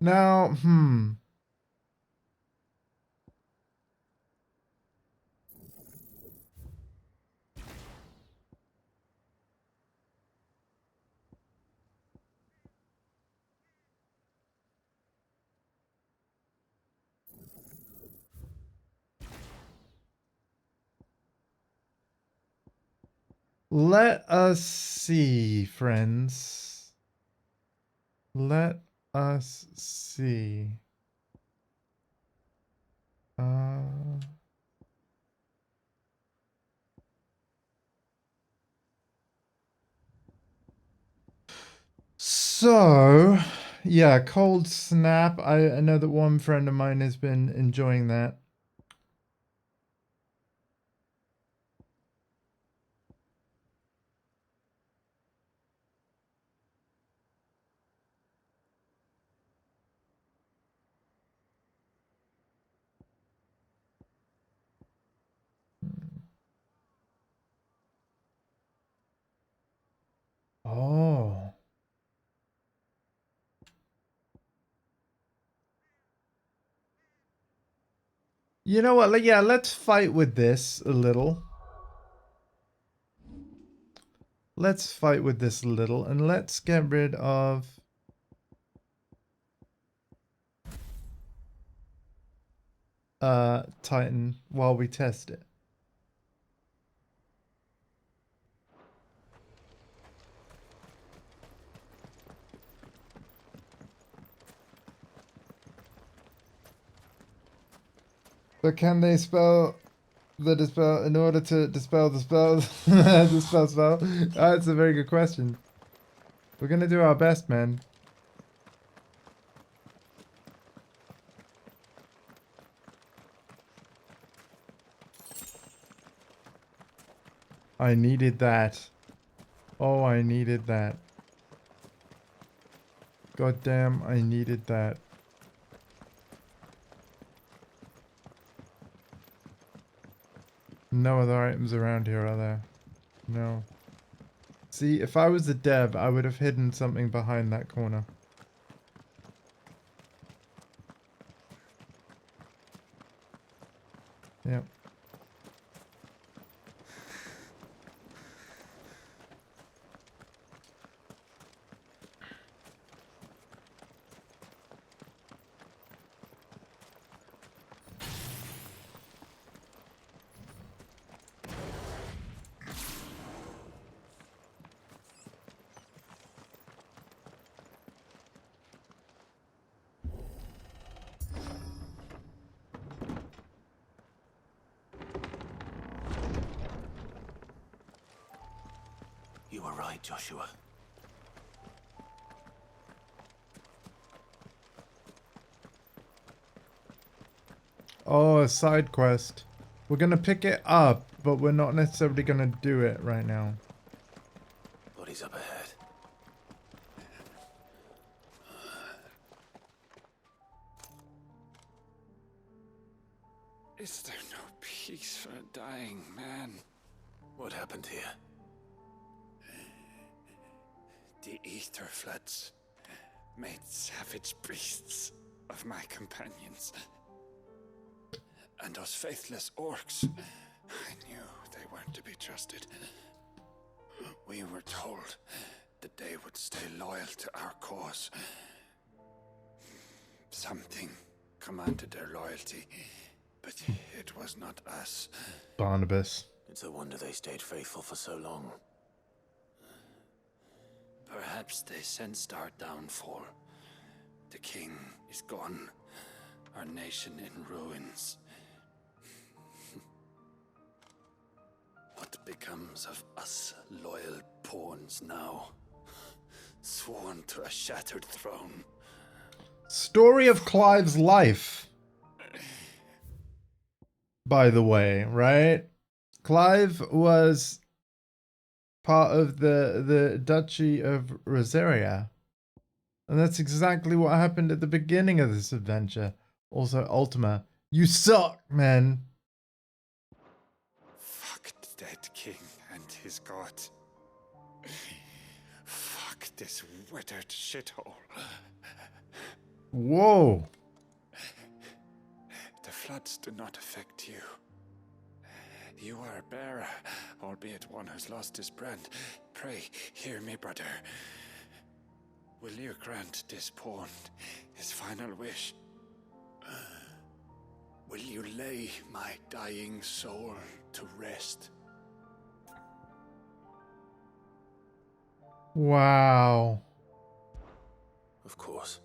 Now, let us see, friends. Let us see. So, yeah, Cold Snap. I know that one friend of mine has been enjoying that. Oh. You know what? Yeah, let's fight with this a little. Let's fight with this a little, and let's get rid of... Titan while we test it. But can they spell the dispel in order to dispel the spell? spell? That's a very good question. We're gonna do our best, man. I needed that. Oh, I needed that. God damn, I needed that. No other items around here, are there? No. See, if I was the dev, I would have hidden something behind that corner. Yep. You were right, Joshua. Oh, a side quest. We're gonna pick it up, but we're not necessarily gonna do it right now. Bodies up ahead. Is there no peace for a dying man? What happened here? The ether floods made savage beasts of my companions. And those faithless orcs, I knew they weren't to be trusted. We were told that they would stay loyal to our cause. Something commanded their loyalty, but it was not us. Barnabas. It's a wonder they stayed faithful for so long. Perhaps they sensed our downfall. The king is gone, our nation in ruins. What becomes of us loyal pawns now? Sworn to a shattered throne. Story of Clive's life. By the way, right? Clive was part of the Duchy of Rosaria. And that's exactly what happened at the beginning of this adventure. Also, Ultima. You suck, man. Fuck the dead king and his god. Fuck this withered shithole. Whoa. The floods do not affect you. You are a bearer, albeit one who's lost his brand. Pray, hear me, brother. Will you grant this pawn his final wish? Will you lay my dying soul to rest? Wow. Of course.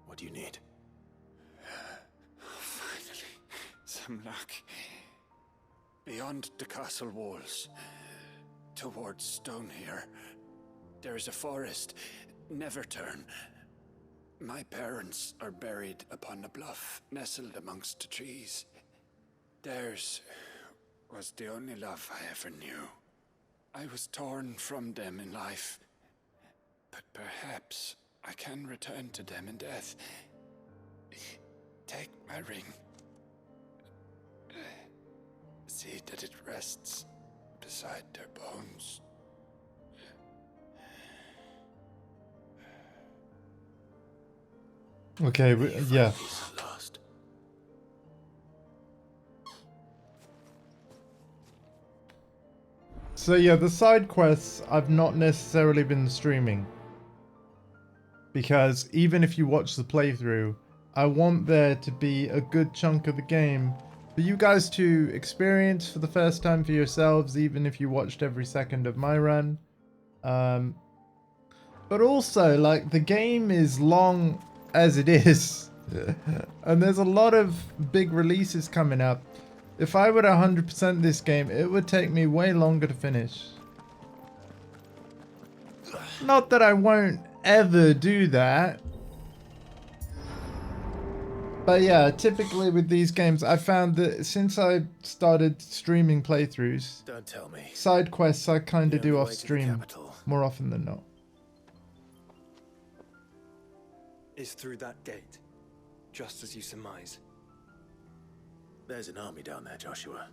What do you need? Finally. some luck. Beyond the castle walls, towards Stone here, there is a forest. Never turn. My parents are buried upon a bluff, nestled amongst the trees. Theirs was the only love I ever knew. I was torn from them in life, but perhaps I can return to them in death. Take my ring. See that it rests beside their bones. Okay, yeah. Lost. So yeah, the side quests I've not necessarily been streaming. Because even if you watch the playthrough, I want there to be a good chunk of the game for you guys to experience for the first time for yourselves, even if you watched every second of my run. But also, like, the game is long as it is. And there's a lot of big releases coming up. If I were to 100% this game, it would take me way longer to finish. Not that I won't ever do that. But yeah, typically with these games, I found that since I started streaming playthroughs, Don't tell me. side quests I kind of The do only off way to the stream capital. more often than not. Is through that gate, just as you surmise. There's an army down there, Joshua.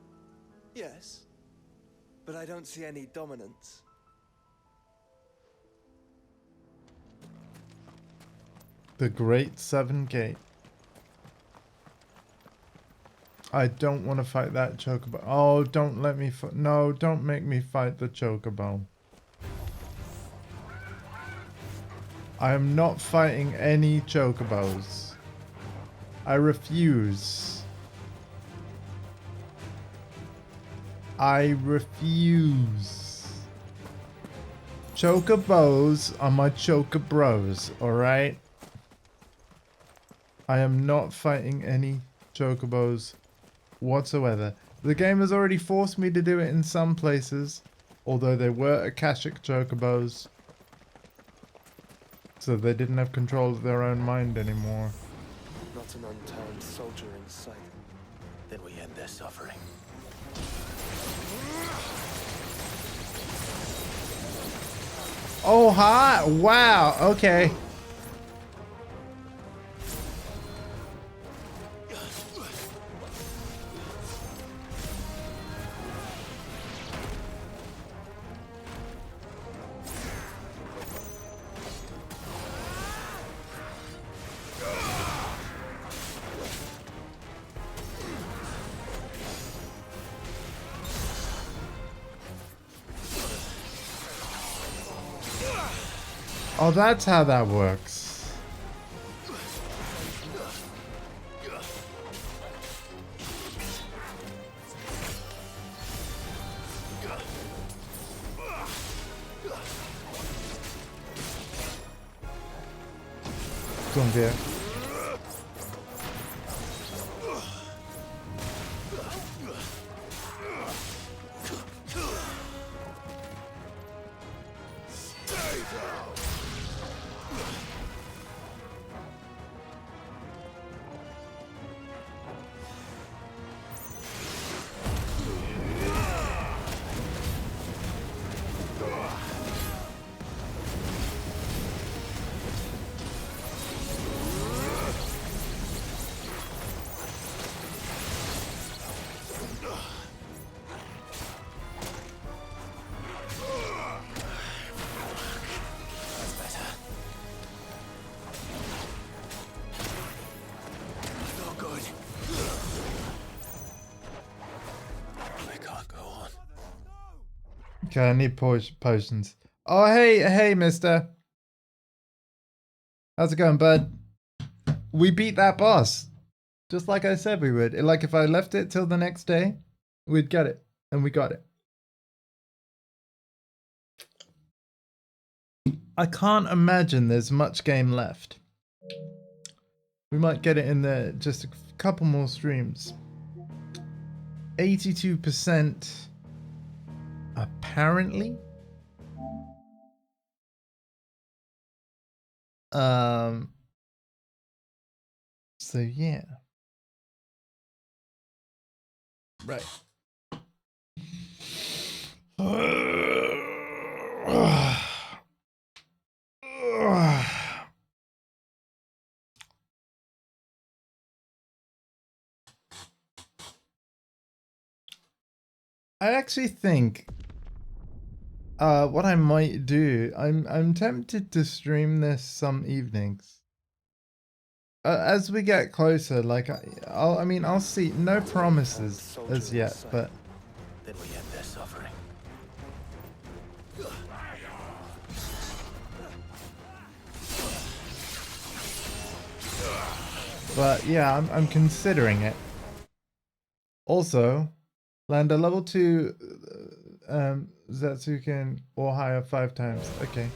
Yes, but I don't see any dominance. The Great Seven Gate. I don't want to fight that chocobo. Oh, don't let me no, don't make me fight the chocobo. I am not fighting any chocobos. I refuse. I refuse. Chocobos are my chocobros, alright? I am not fighting any chocobos whatsoever. The game has already forced me to do it in some places, although they were Akashic chocobos. So they didn't have control of their own mind anymore. Not an unturned soldier in sight. Then we end their suffering. Oh, hi! Wow, okay. Oh, that's how that works. Come here. Okay, I need potions. Oh, hey, mister. How's it going, bud? We beat that boss. Just like I said we would. Like, if I left it till the next day, we'd get it. And we got it. I can't imagine there's much game left. We might get it in there just a couple more streams. 82% apparently. So yeah. Right. I actually think what I might do, I'm tempted to stream this some evenings. As we get closer, like I'll see, no promises as yet, but Then we end their suffering. yeah, I'm considering it. Also, land a level 2 Zetsuken or higher 5 times. Okay.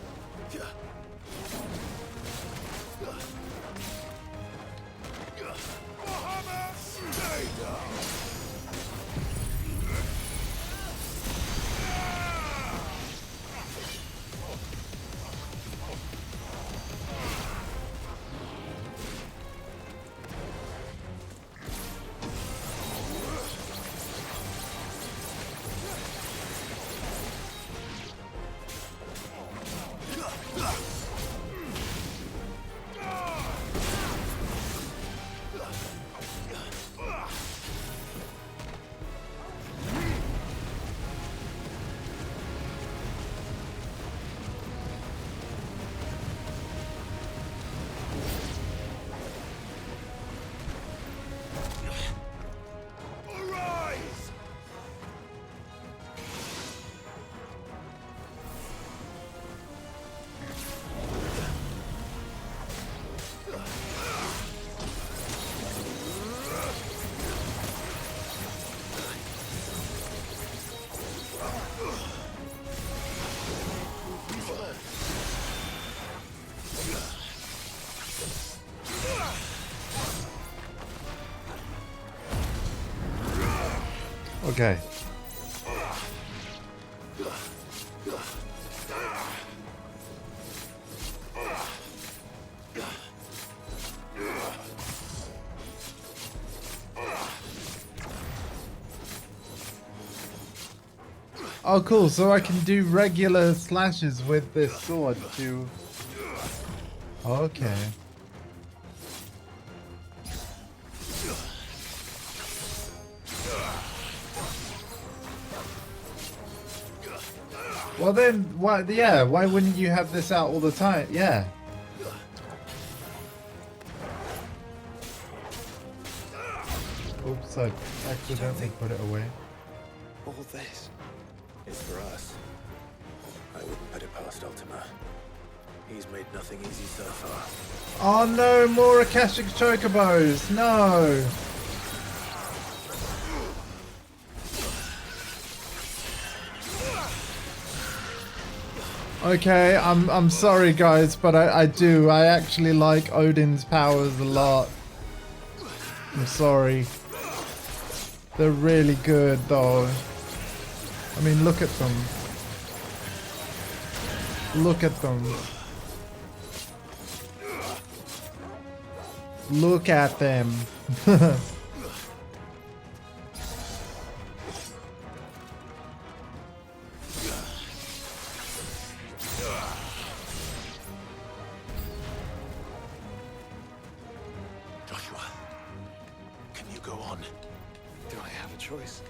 Okay. Oh, cool. So I can do regular slashes with this sword too. Okay. Well then, why? Yeah, why wouldn't you have this out all the time? Yeah. Oops, I accidentally put it away. All this Is for us. I wouldn't put it past Ultima. He's made nothing easy so far. Oh no, more Akashic Chocobos! No! Okay, I'm sorry guys, but I actually like Odin's powers a lot. I'm sorry. They're really good though. I mean, look at them. Look at them. Look at them. Joshua, can you go on? Do I have a choice?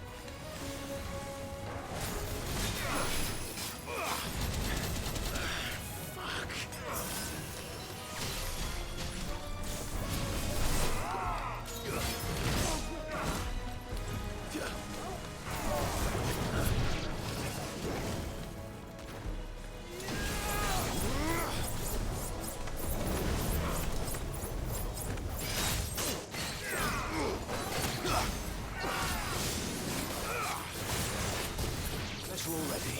Guess we're all ready.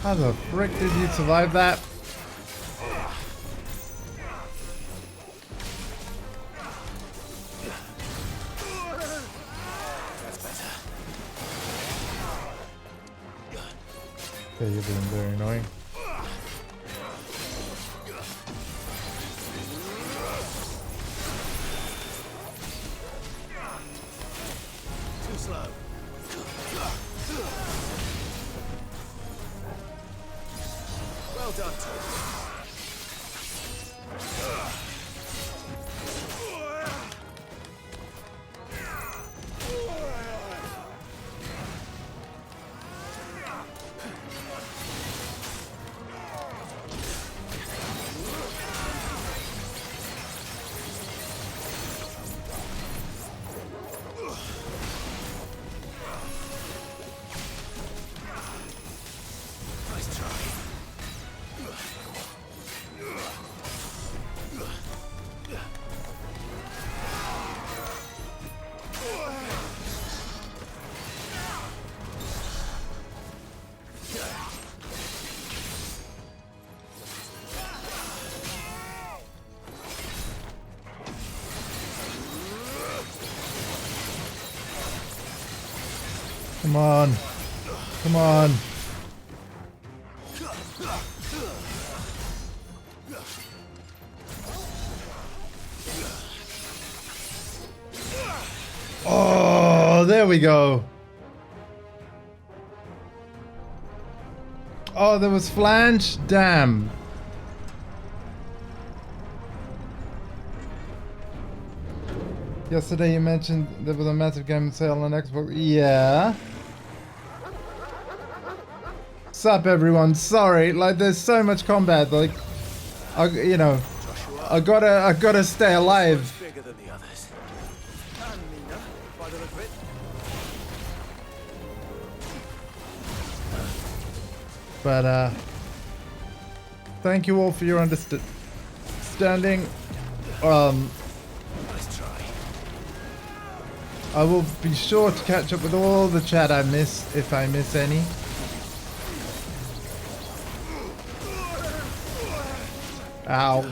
How the frick did you survive that? Okay, you're being very annoying. Too slow. Well done, Tom. Come on. Come on. Oh, there we go. Oh, there was flange? Damn. Yesterday you mentioned there was a massive game sale on Xbox. Yeah. Sup everyone, sorry, like there's so much combat, like I gotta stay alive. Bigger than the others. And Nina, by the look of it. But thank you all for your understanding. Nice try. I will be sure to catch up with all the chat I miss if I miss any. Ow.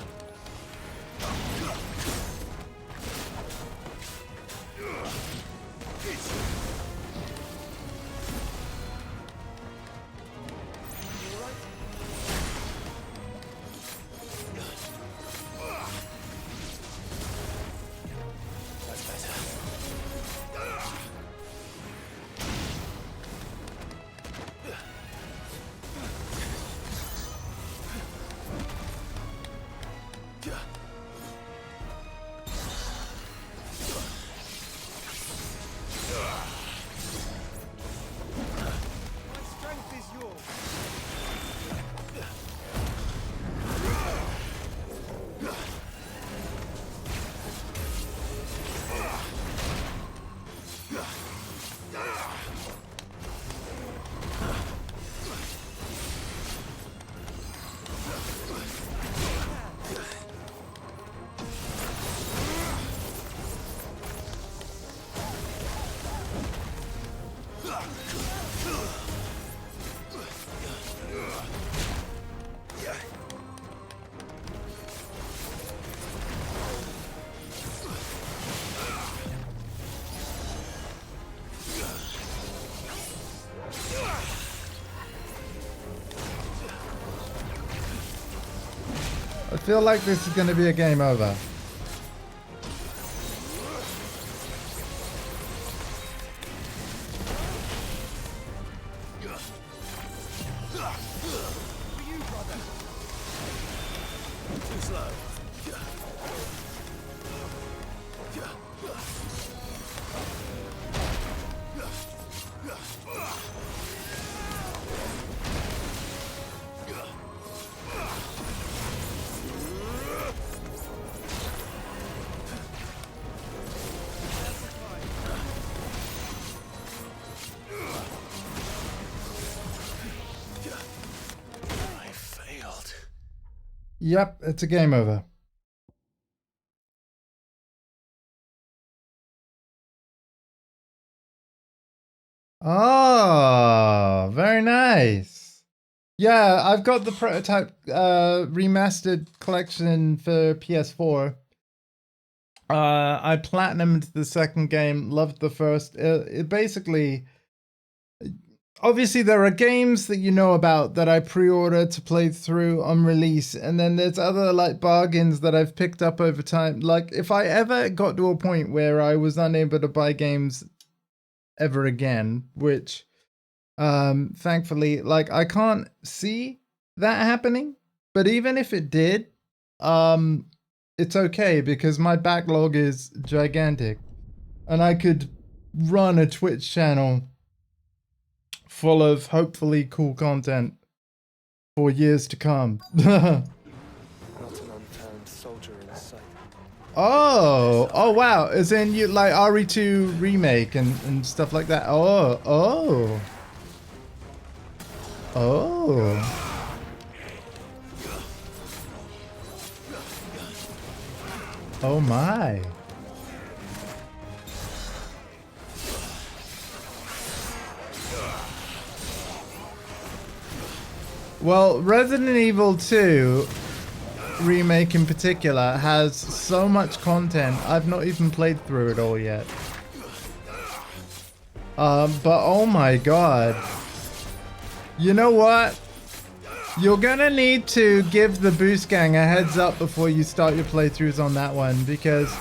I feel like this is going to be a game over. Too slow. I failed. Yep, it's a game over. Oh, very nice. Yeah, I've got the prototype remastered collection for PS4. I platinumed the second game, loved the first. It basically, obviously there are games that you know about that I pre-ordered to play through on release, and then there's other like bargains that I've picked up over time. Like if I ever got to a point where I was unable to buy games ever again, which thankfully, like I can't see that happening, but even if it did, it's okay because my backlog is gigantic and I could run a Twitch channel full of hopefully cool content for years to come. Not an unfound soldier in sight. Oh wow, as in you like RE2 remake and stuff like that. Oh. Oh my. Well, Resident Evil 2 remake in particular has so much content. I've not even played through it all yet. But oh my god. You know what? You're gonna need to give the Boost Gang a heads up before you start your playthroughs on that one, because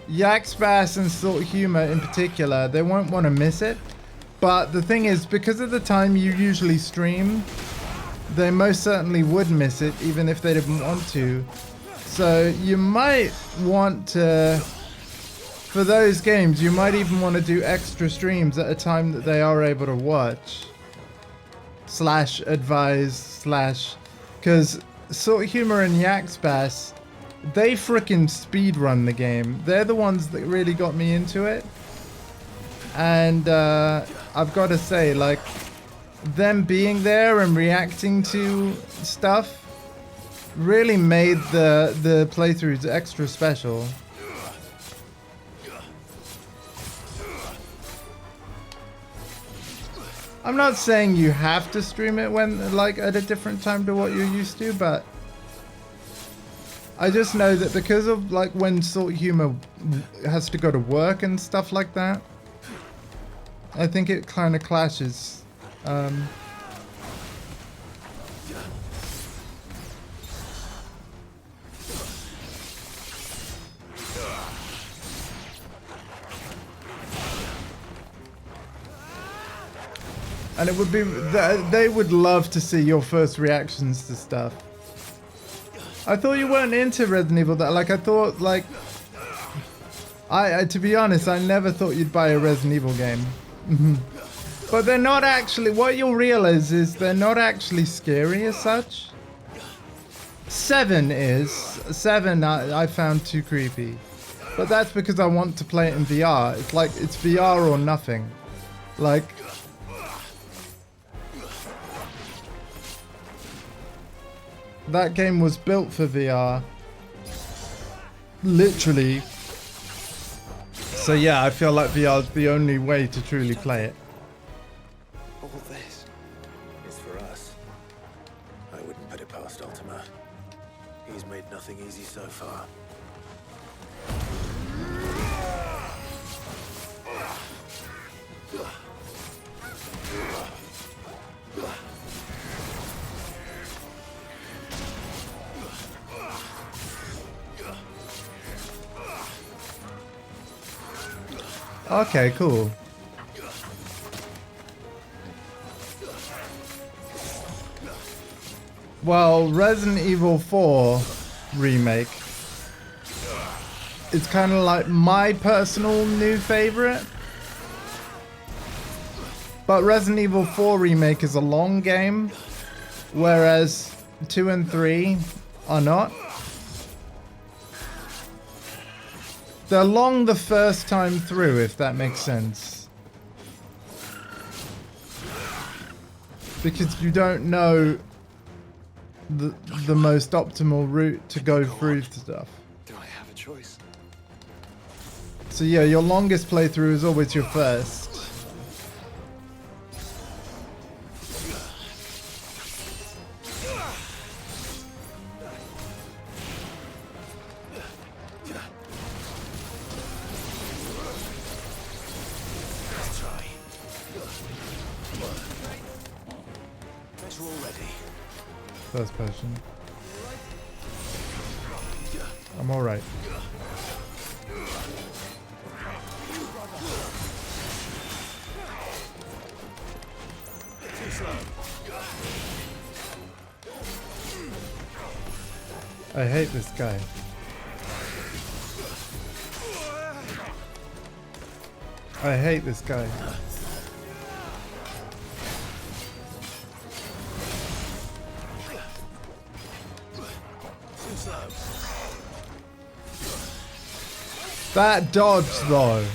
Yaxbass and Salt Humor in particular, they won't want to miss it. But the thing is, because of the time you usually stream, they most certainly would miss it, even if they didn't want to. So you might want to, for those games, you might even want to do extra streams at a time that they are able to watch. Slash advise slash, because Sort Humor and Yaxbass, they frickin' speedrun the game. They're the ones that really got me into it. And I've got to say, like, them being there and reacting to stuff really made the playthroughs extra special. I'm not saying you have to stream it when, like, at a different time to what you're used to, but I just know that because of, like, when Salt Humor has to go to work and stuff like that, I think it kind of clashes. And it would be, they would love to see your first reactions to stuff. I thought you weren't into Resident Evil, that, like, I thought, like, to be honest, I never thought you'd buy a Resident Evil game. But they're not actually, what you'll realize is they're not actually scary as such. 7 is. 7 I found too creepy. But that's because I want to play it in VR. It's like, it's VR or nothing. Like, that game was built for VR. Literally. So yeah, I feel like VR is the only way to truly play it. All this is for us. I wouldn't put it past Ultima. He's made nothing easy so far. Okay, cool. Well, Resident Evil 4 remake. It's kind of like my personal new favorite. But Resident Evil 4 remake is a long game, whereas 2 and 3 are not. They're long the first time through, if that makes sense. Because you don't know the most optimal route to go through stuff. Do I have a choice? So yeah, your longest playthrough is always your first. first person. I'm alright. I hate this guy. I hate this guy. That dodge though.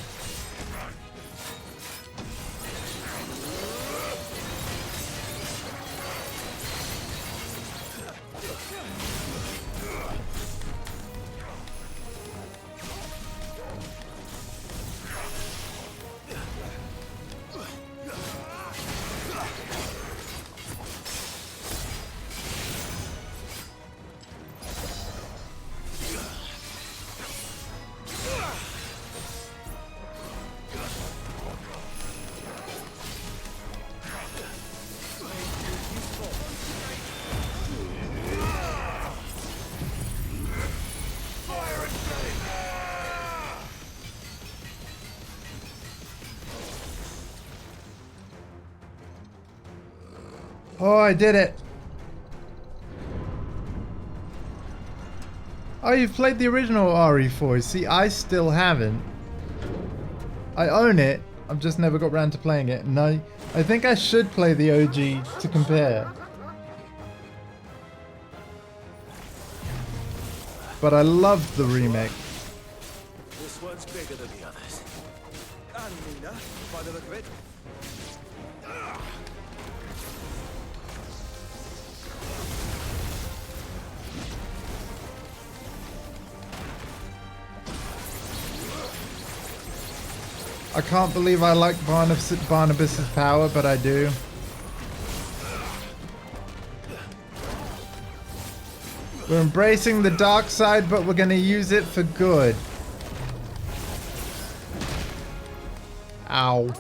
Oh, I did it. Oh, you've played the original RE4. See, I still haven't. I own it. I've just never got around to playing it. And I think I should play the OG to compare. But I loved the remake. This one's bigger than the others. And Nina, by the look of it. I can't believe I like Barnabas's power, but I do. We're embracing the dark side, but we're gonna use it for good. Ow.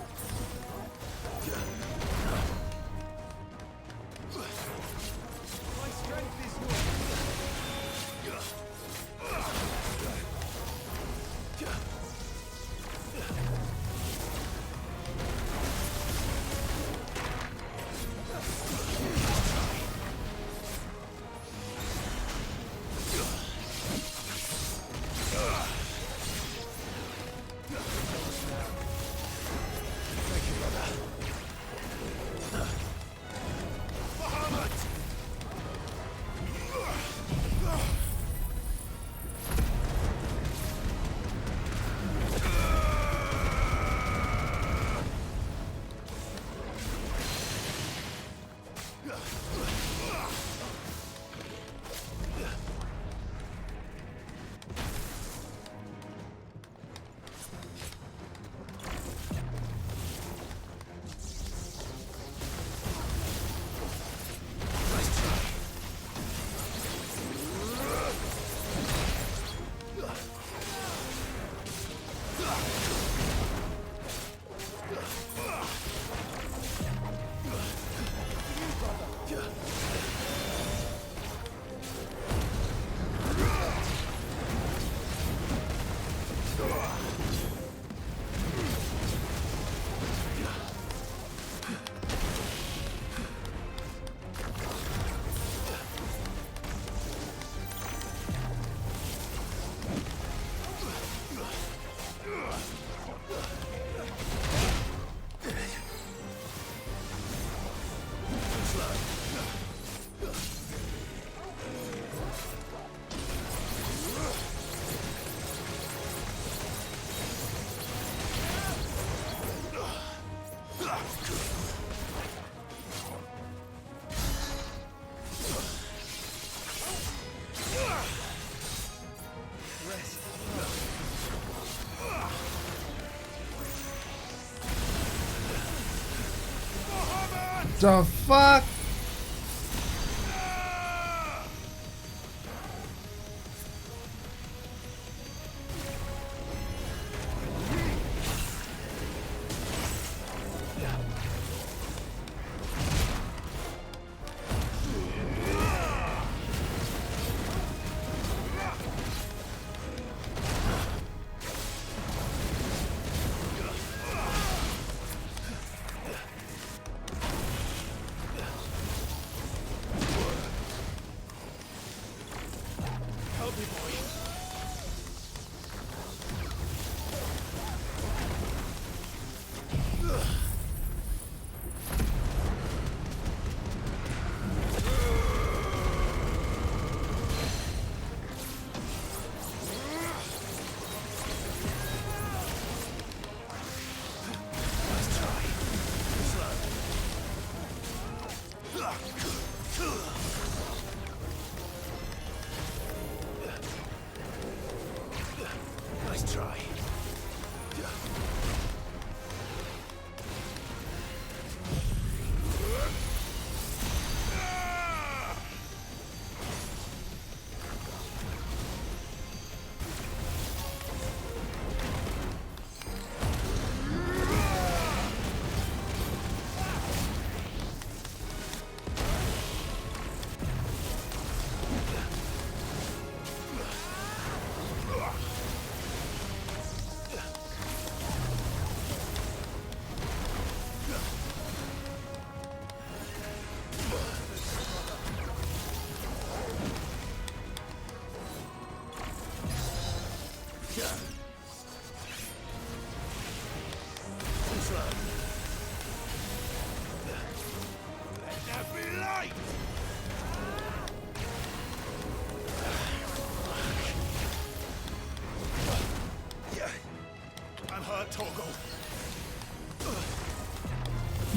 The fuck?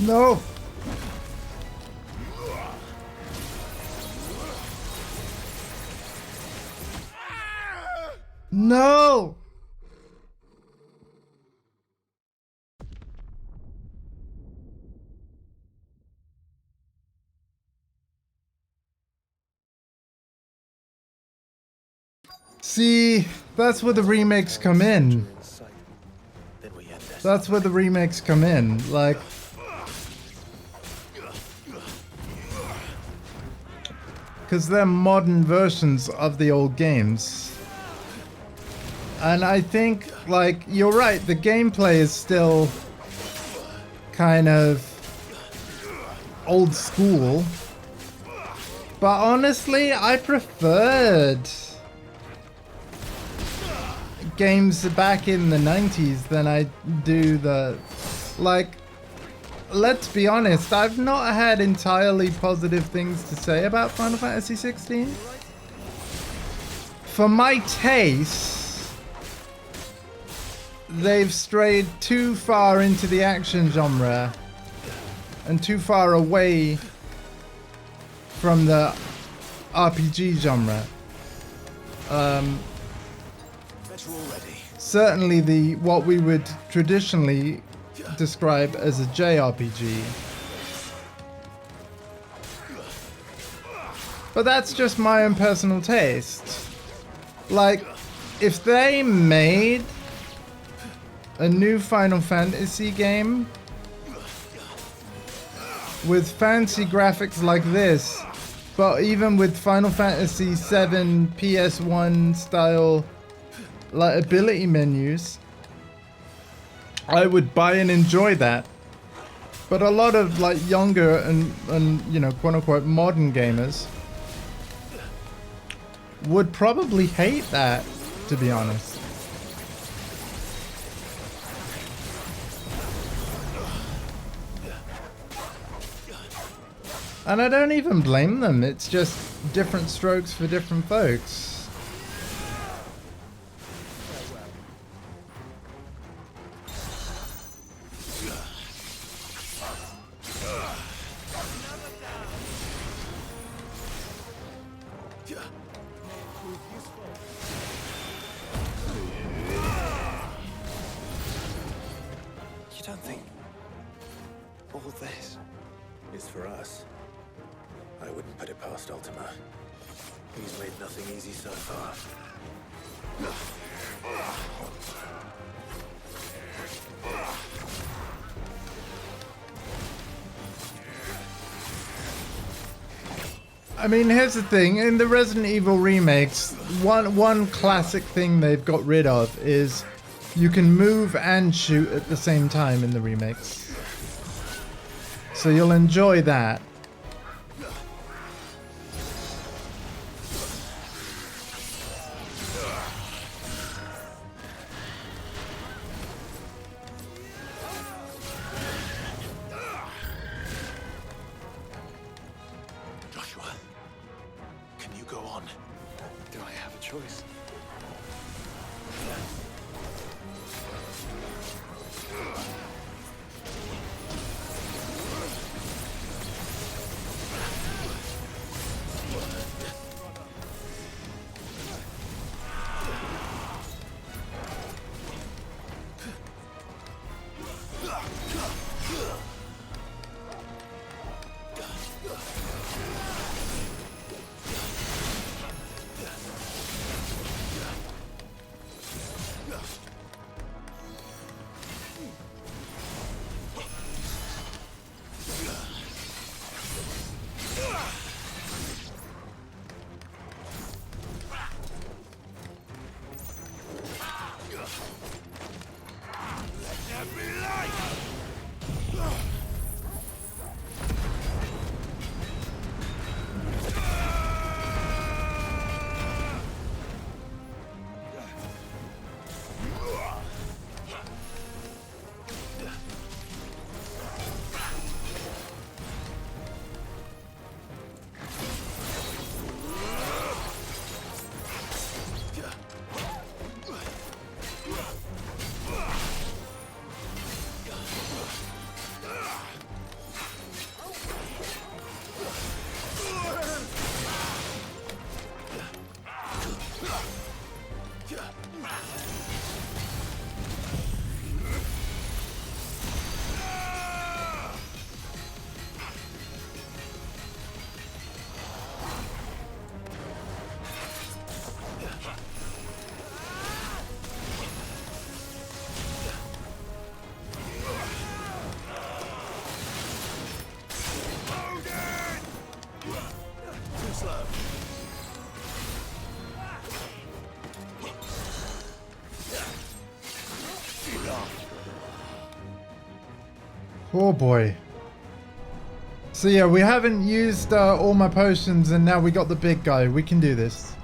No. No. See, that's where the remakes come in. That's where the remakes come in. Like, because they're modern versions of the old games. And I think, like, you're right, the gameplay is still kind of old school. But honestly, I preferred games back in the 90s than I do the... Like, let's be honest, I've not had entirely positive things to say about Final Fantasy XVI. For my taste, they've strayed too far into the action genre and too far away from the RPG genre. Certainly the what we would traditionally describe as a JRPG. But that's just my own personal taste. Like, if they made a new Final Fantasy game with fancy graphics like this, but even with Final Fantasy VII PS1 style like ability menus, I would buy and enjoy that. But a lot of like younger and you know, quote unquote modern gamers would probably hate that, to be honest. And I don't even blame them, it's just different strokes for different folks. You don't think all this is for us? I wouldn't put it past Ultima. He's made nothing easy so far. I mean, here's the thing, in the Resident Evil remakes, one classic thing they've got rid of is you can move and shoot at the same time in the remakes. So you'll enjoy that. Oh boy. So yeah, we haven't used all my potions and now we got the big guy. We can do this.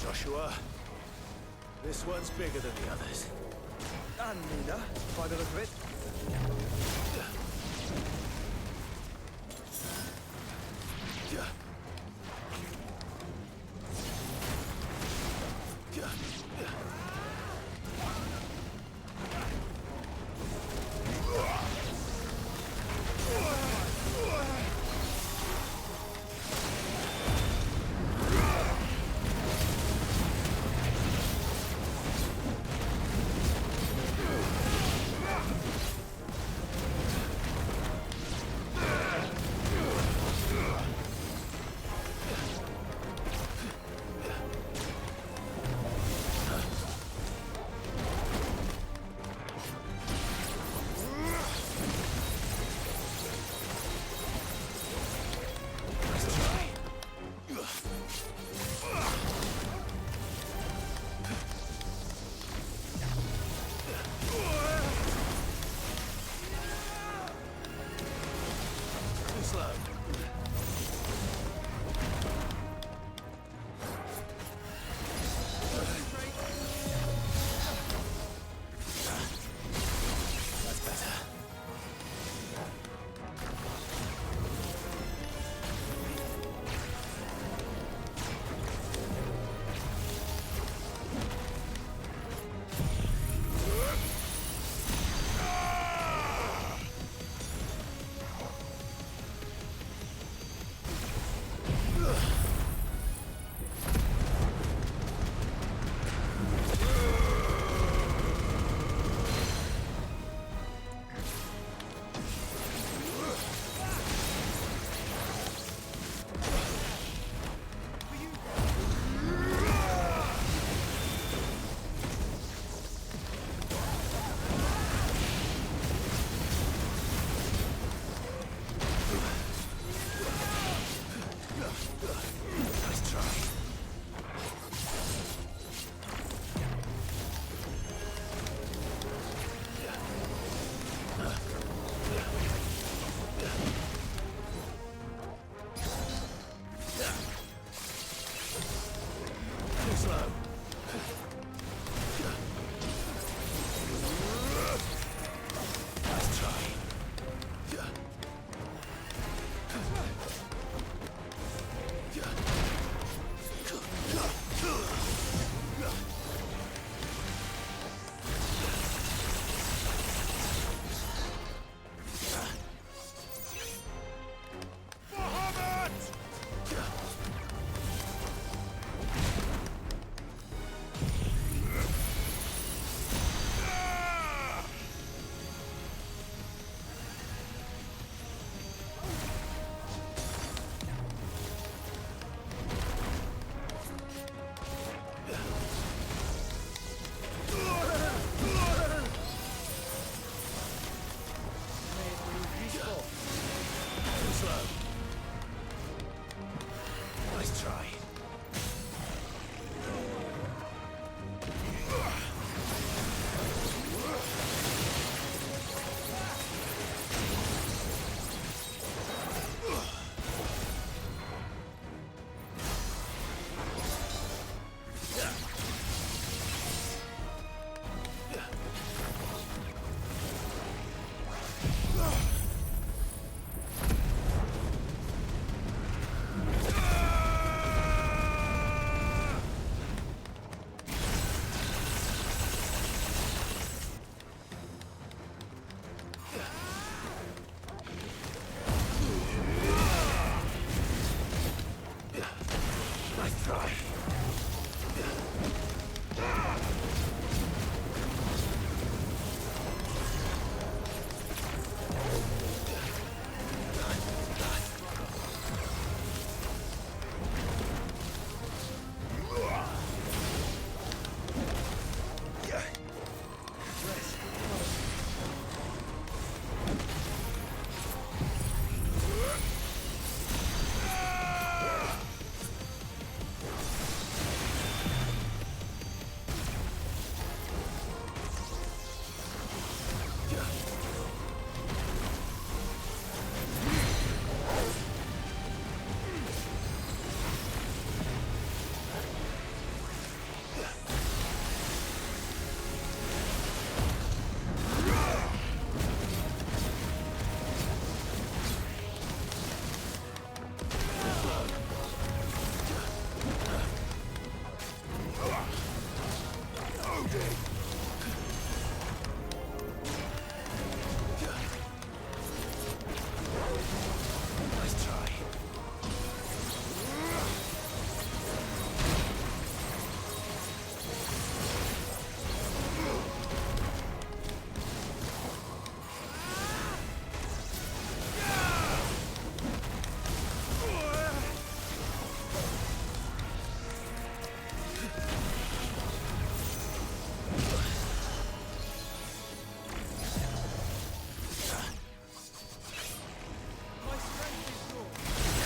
Joshua, this one's bigger than the others. And Nina, by the look of it.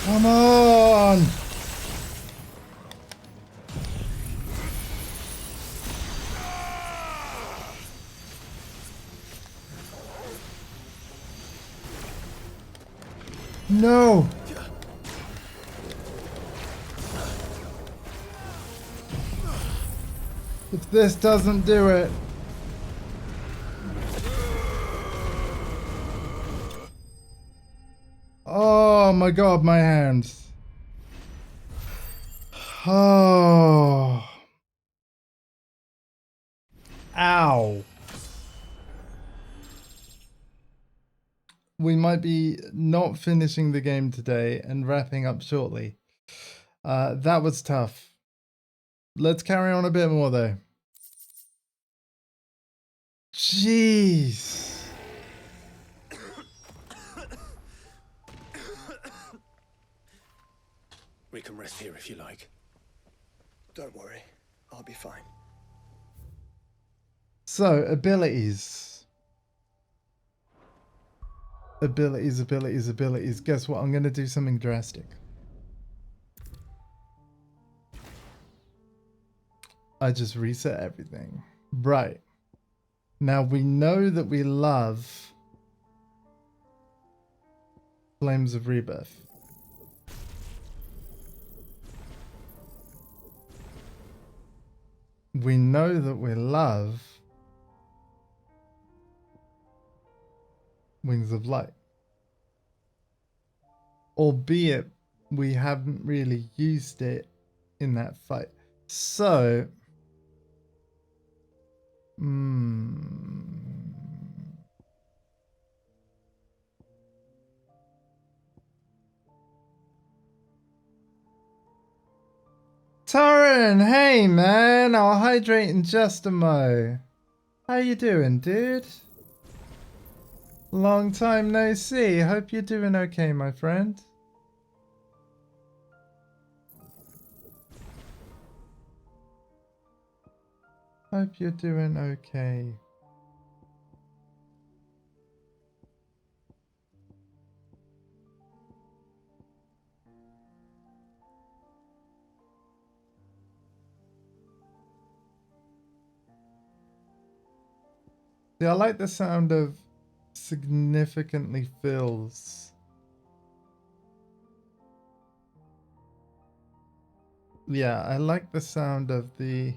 Come on! No! If this doesn't do it... Oh my god, my hands. Oh. Ow. We might be not finishing the game today and wrapping up shortly. That was tough. Let's carry on a bit more though. Jeez. We can rest here if you like. Don't worry, I'll be fine. So, abilities. Abilities. Guess what? I'm going to do something drastic. I just reset everything. Right. Now we know that we love Flames of Rebirth. We know that we love Wings of Light. Albeit we haven't really used it in that fight. So, Torren, hey man, I'll hydrate in just a mo. How you doing, dude? Long time no see. Hope you're doing okay, my friend. Hope you're doing okay. See, I like the sound of significantly fills. Yeah, I like the sound of the...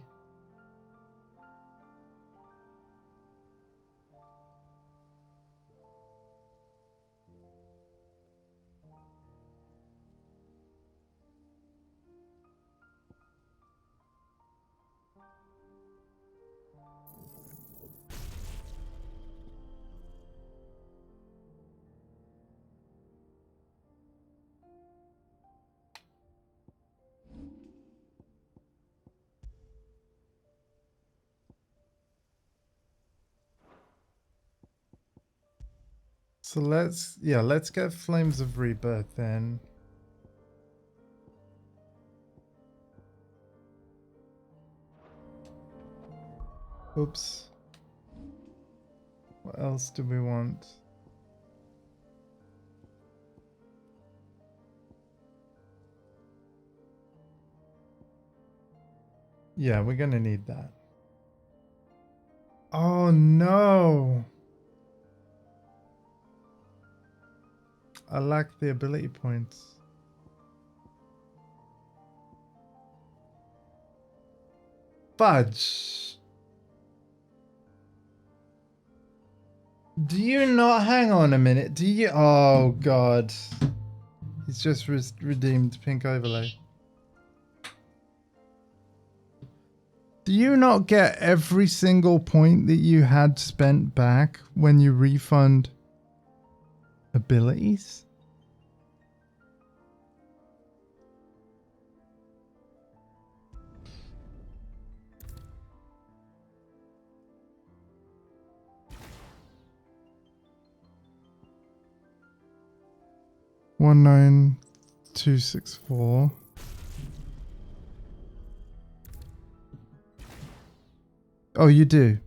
So let's get Flames of Rebirth then. Oops. What else do we want? Yeah, we're gonna need that. Oh no! I lack the ability points. Fudge! Do you not... Hang on a minute. Do you... Oh god. He's just redeemed pink overlay. Do you not get every single point that you had spent back when you refund abilities? $19264. Oh, you do?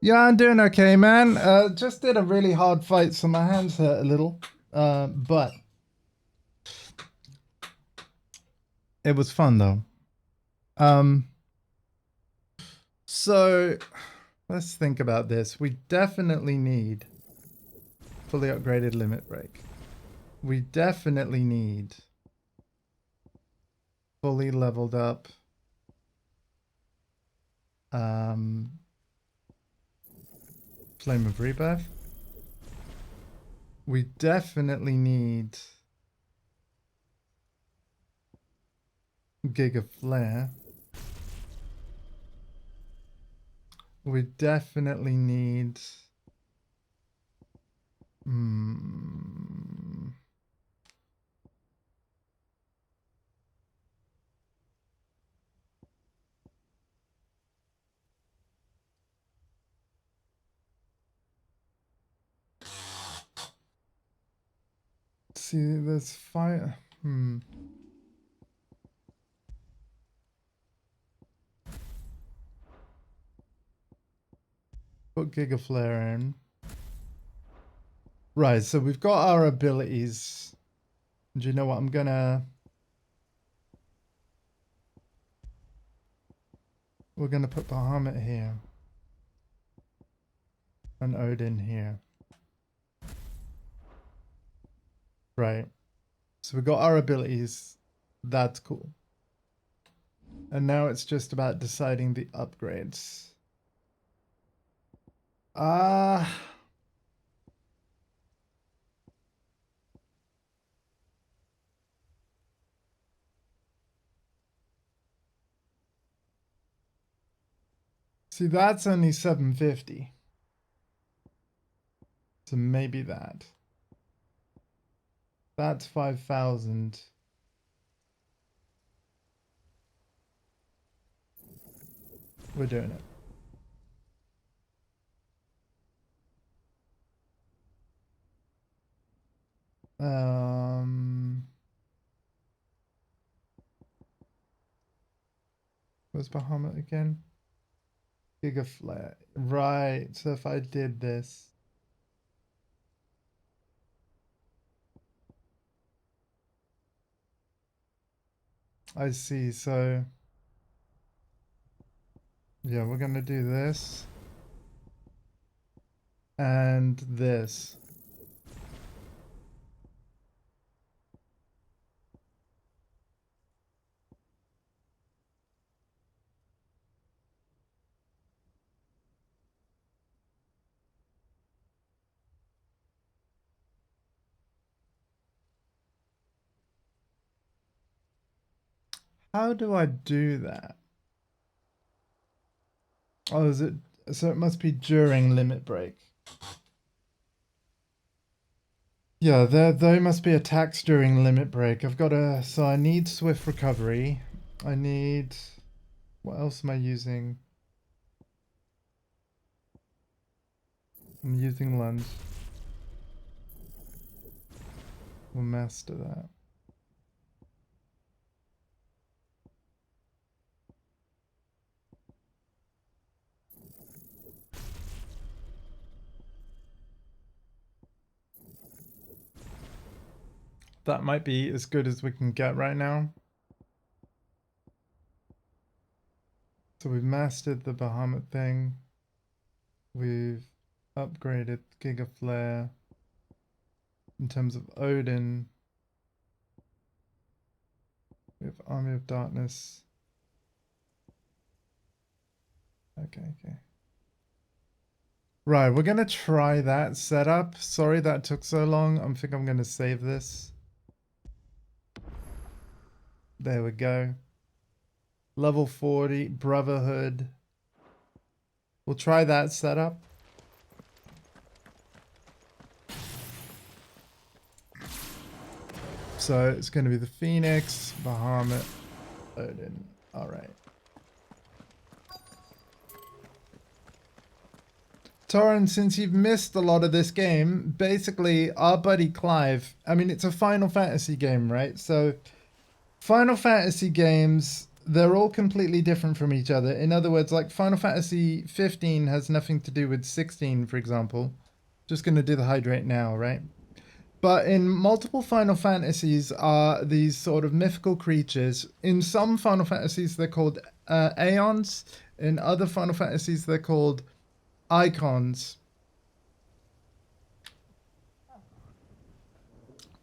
Yeah, I'm doing okay, man. Just did a really hard fight, so my hands hurt a little. But it was fun though. So let's think about this. We definitely need fully upgraded limit break. We definitely need fully leveled up Flame of Rebirth. We definitely need Giga Flare. We definitely need see, there's fire. Put Giga Flare in. Right, so we've got our abilities. Do you know what I'm gonna... We're gonna put Bahamut here. And Odin here. Right. So we got our abilities. That's cool. And now it's just about deciding the upgrades. See, that's only 750. So maybe that. That's 5,000. We're doing it. Where's Bahamut again? Giga Flare. Right, so if I did this. I see, so... Yeah, we're gonna do this. And this. How do I do that? Oh, is it? So it must be during limit break. Yeah, there must be attacks during limit break. I've got a... So I need swift recovery. I need... What else am I using? I'm using lunge. We'll master that. That might be as good as we can get right now. So we've mastered the Bahamut thing. We've upgraded Giga Flare. In terms of Odin, we have Army of Darkness. Okay. Right, we're gonna try that setup. Sorry that took so long. I think I'm gonna save this. There we go. Level 40, Brotherhood. We'll try that setup. So it's going to be the Phoenix, Bahamut, Odin. All right. Torrin, since you've missed a lot of this game, basically our buddy Clive, I mean, it's a Final Fantasy game, right? So Final Fantasy games, they're all completely different from each other. In other words, like Final Fantasy 15 has nothing to do with 16, for example. Just going to do the hydrate now, right? But in multiple Final Fantasies are these sort of mythical creatures. In some Final Fantasies, they're called Aeons. In other Final Fantasies, they're called Icons.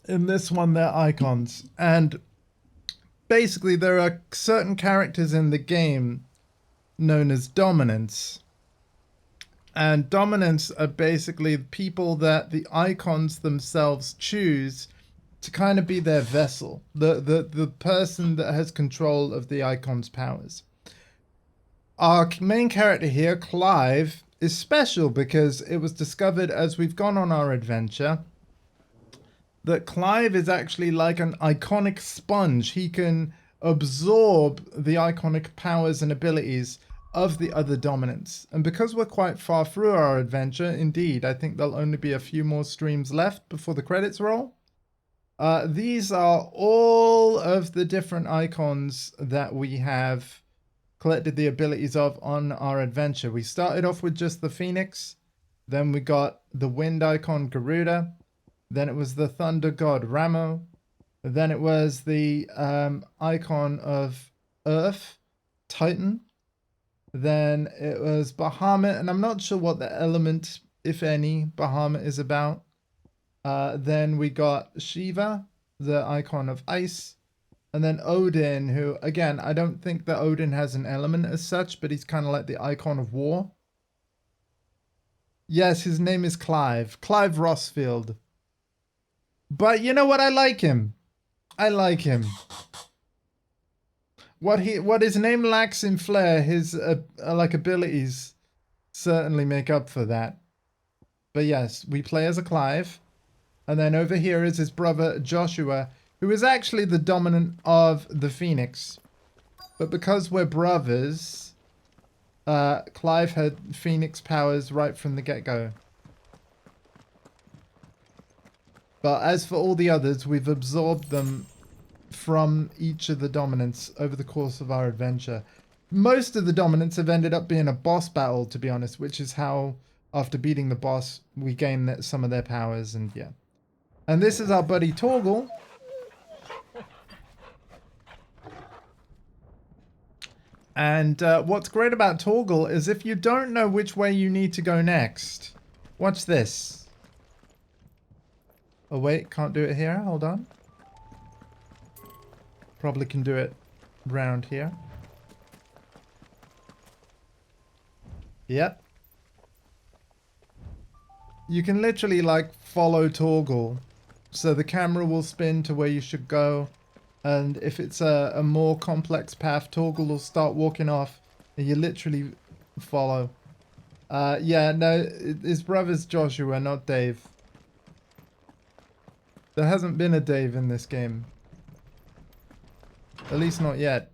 In this one, they're Icons. And basically, there are certain characters in the game known as Dominants. And Dominants are basically people that the Icons themselves choose to kind of be their vessel, the person that has control of the Icon's powers. Our main character here, Clive, is special because it was discovered as we've gone on our adventure that Clive is actually like an iconic sponge. He can absorb the iconic powers and abilities of the other dominants. And because we're quite far through our adventure, indeed, I think there'll only be a few more streams left before the credits roll. These are all of the different icons that we have collected the abilities of on our adventure. We started off with just the Phoenix, then we got the wind icon Garuda, then it was the thunder god Ramo, then it was the icon of Earth, Titan, then it was Bahamut, and I'm not sure what the element, if any, Bahamut is about. Then we got Shiva, the icon of ice, and then Odin, who, again, I don't think that Odin has an element as such, but he's kind of like the icon of war. Yes, his name is Clive Rossfield. But you know what? I like him. I like him. What his name lacks in flair, his like abilities certainly make up for that. But yes, we play as a Clive. And then over here is his brother Joshua, who is actually the dominant of the Phoenix. But because we're brothers, Clive had Phoenix powers right from the get-go. But as for all the others, we've absorbed them from each of the dominants over the course of our adventure. Most of the dominants have ended up being a boss battle, to be honest, which is how, after beating the boss, we gain some of their powers, and yeah. And this is our buddy Torgal. And what's great about Torgal is if you don't know which way you need to go next, watch this. Oh wait, can't do it here, hold on. Probably can do it round here. Yep. You can literally like follow Torgal. So the camera will spin to where you should go. And if it's a more complex path, Torgal will start walking off and you literally follow. Yeah, no, his brother's Joshua, not Dave. There hasn't been a Dave in this game. At least not yet.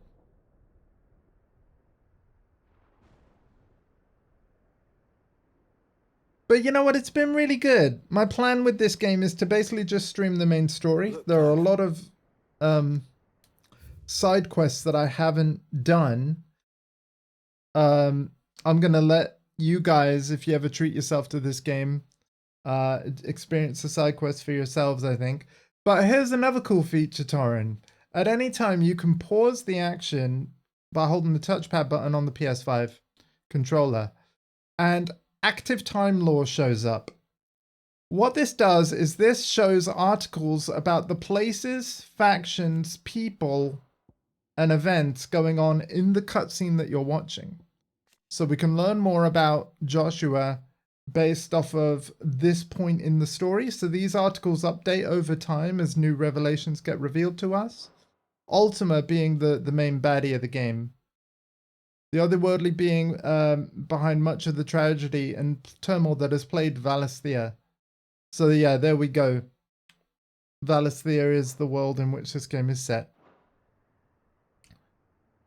But you know what? It's been really good. My plan with this game is to basically just stream the main story. There are a lot of side quests that I haven't done. I'm going to let you guys, if you ever treat yourself to this game, experience the side quests for yourselves, I think. But here's another cool feature, Torrin. At any time, you can pause the action by holding the touchpad button on the PS5 controller, and active time lore shows up. What this does is this shows articles about the places, factions, people, and events going on in the cutscene that you're watching. So we can learn more about Joshua based off of this point in the story. So these articles update over time as new revelations get revealed to us. Ultima being the main baddie of the game. The otherworldly being behind much of the tragedy and turmoil that has plagued Valisthea. So yeah, there we go. Valisthea is the world in which this game is set.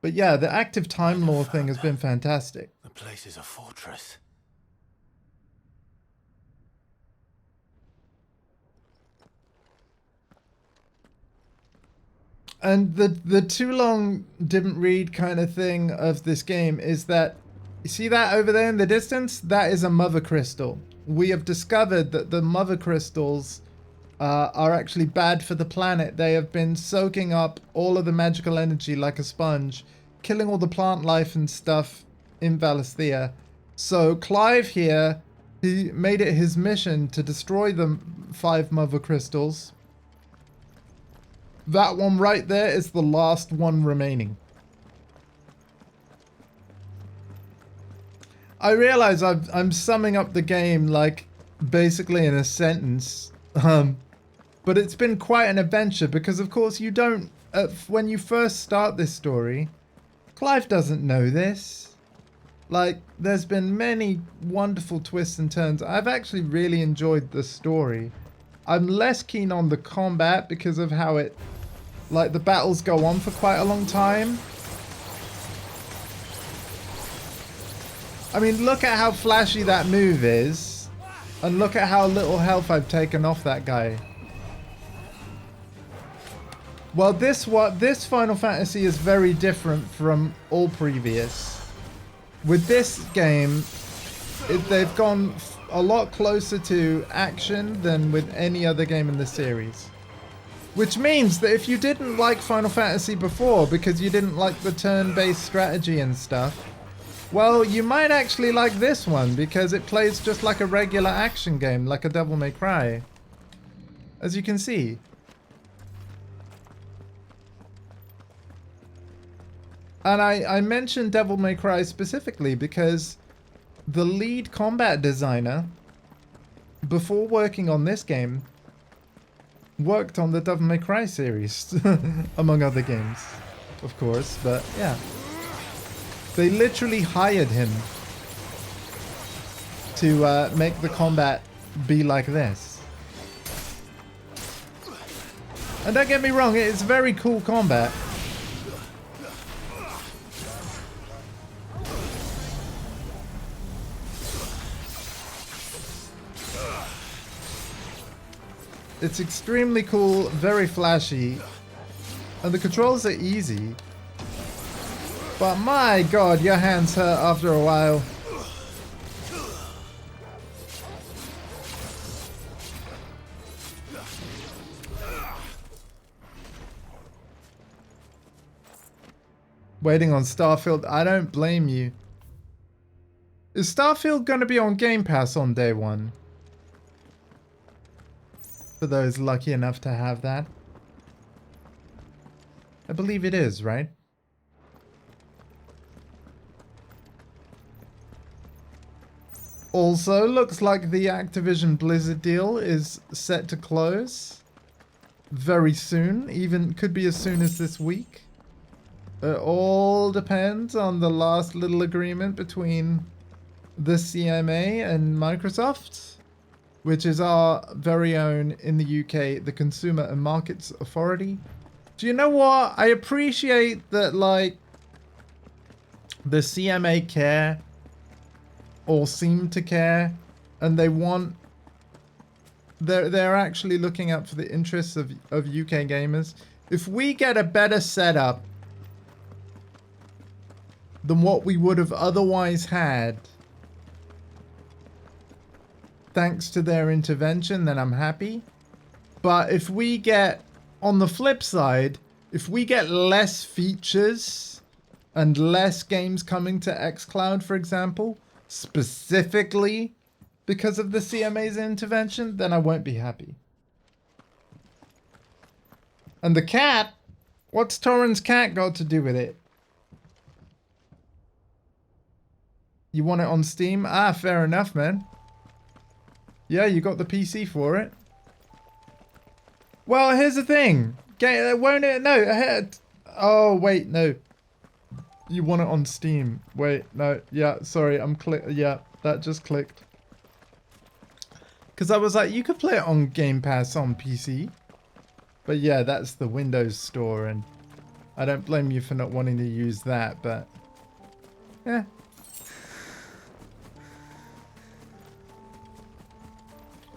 But yeah, the active time lore thing has been fantastic. The place is a fortress. And the too long didn't read kind of thing of this game is that, you see that over there in the distance? That is a mother crystal. We have discovered that the mother crystals are actually bad for the planet. They have been soaking up all of the magical energy like a sponge, killing all the plant life and stuff in Valisthea. So Clive here, he made it his mission to destroy the 5 mother crystals. That one right there is the last one remaining. I realize I'm summing up the game like basically in a sentence. But it's been quite an adventure because of course you don't, when you first start this story, Clive doesn't know this. Like, there's been many wonderful twists and turns. I've actually really enjoyed the story. I'm less keen on the combat because of how it, like, the battles go on for quite a long time. I mean, look at how flashy that move is. And look at how little health I've taken off that guy. Well, this Final Fantasy is very different from all previous. With this game, they've gone a lot closer to action than with any other game in the series. Which means that if you didn't like Final Fantasy before because you didn't like the turn-based strategy and stuff, well, you might actually like this one because it plays just like a regular action game, like a Devil May Cry. As you can see. And I mentioned Devil May Cry specifically because the lead combat designer, before working on this game, worked on the Devil May Cry series, among other games, of course, but yeah. They literally hired him to make the combat be like this. And don't get me wrong, it's very cool combat. It's extremely cool, very flashy, and the controls are easy. But my god, your hands hurt after a while. Waiting on Starfield, I don't blame you. Is Starfield going to be on Game Pass on day one? For those lucky enough to have that. I believe it is, right? Also, looks like the Activision Blizzard deal is set to close very soon. Even could be as soon as this week. It all depends on the last little agreement between the CMA and Microsoft, which is our very own in the UK, the Consumer and Markets Authority. Do you know what? I appreciate that, like, the CMA care, or seem to care, and they want... They're actually looking out for the interests of UK gamers. If we get a better setup than what we would have otherwise had, thanks to their intervention, then I'm happy. But if we get, on the flip side, if we get less features and less games coming to xCloud, for example, specifically because of the CMA's intervention, then I won't be happy. And the cat? What's Torrens' cat got to do with it? You want it on Steam? Ah, fair enough, man. Yeah, you got the PC for it. Well, here's the thing. Won't it? No. Oh, wait, no. You want it on Steam. Wait, no. Yeah, sorry. Yeah, that just clicked. Because I was like, you could play it on Game Pass on PC. But yeah, that's the Windows Store. And I don't blame you for not wanting to use that. But yeah.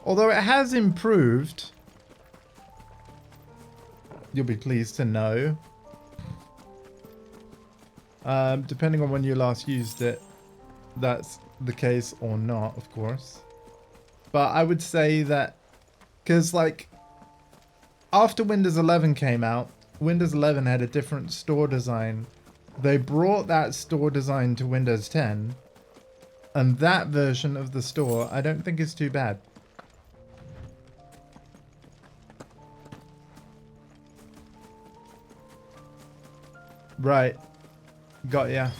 Although it has improved, you'll be pleased to know. Depending on when you last used it, that's the case or not, of course. But I would say that, because like, after Windows 11 came out, Windows 11 had a different store design. They brought that store design to Windows 10, and that version of the store I don't think is too bad. Right. Got ya.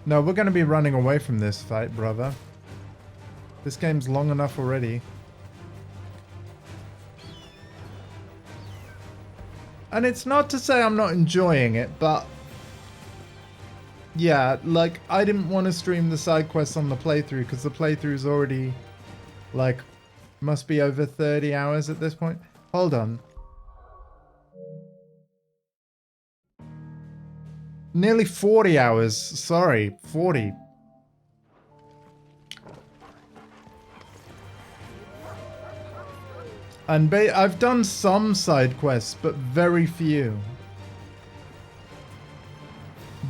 No, we're going to be running away from this fight, brother. This game's long enough already. And it's not to say I'm not enjoying it, but... yeah, like, I didn't want to stream the side quests on the playthrough, because the playthrough's already, like, must be over 30 hours at this point. Hold on. Nearly 40 hours. Sorry, 40. And I've done some side quests, but very few.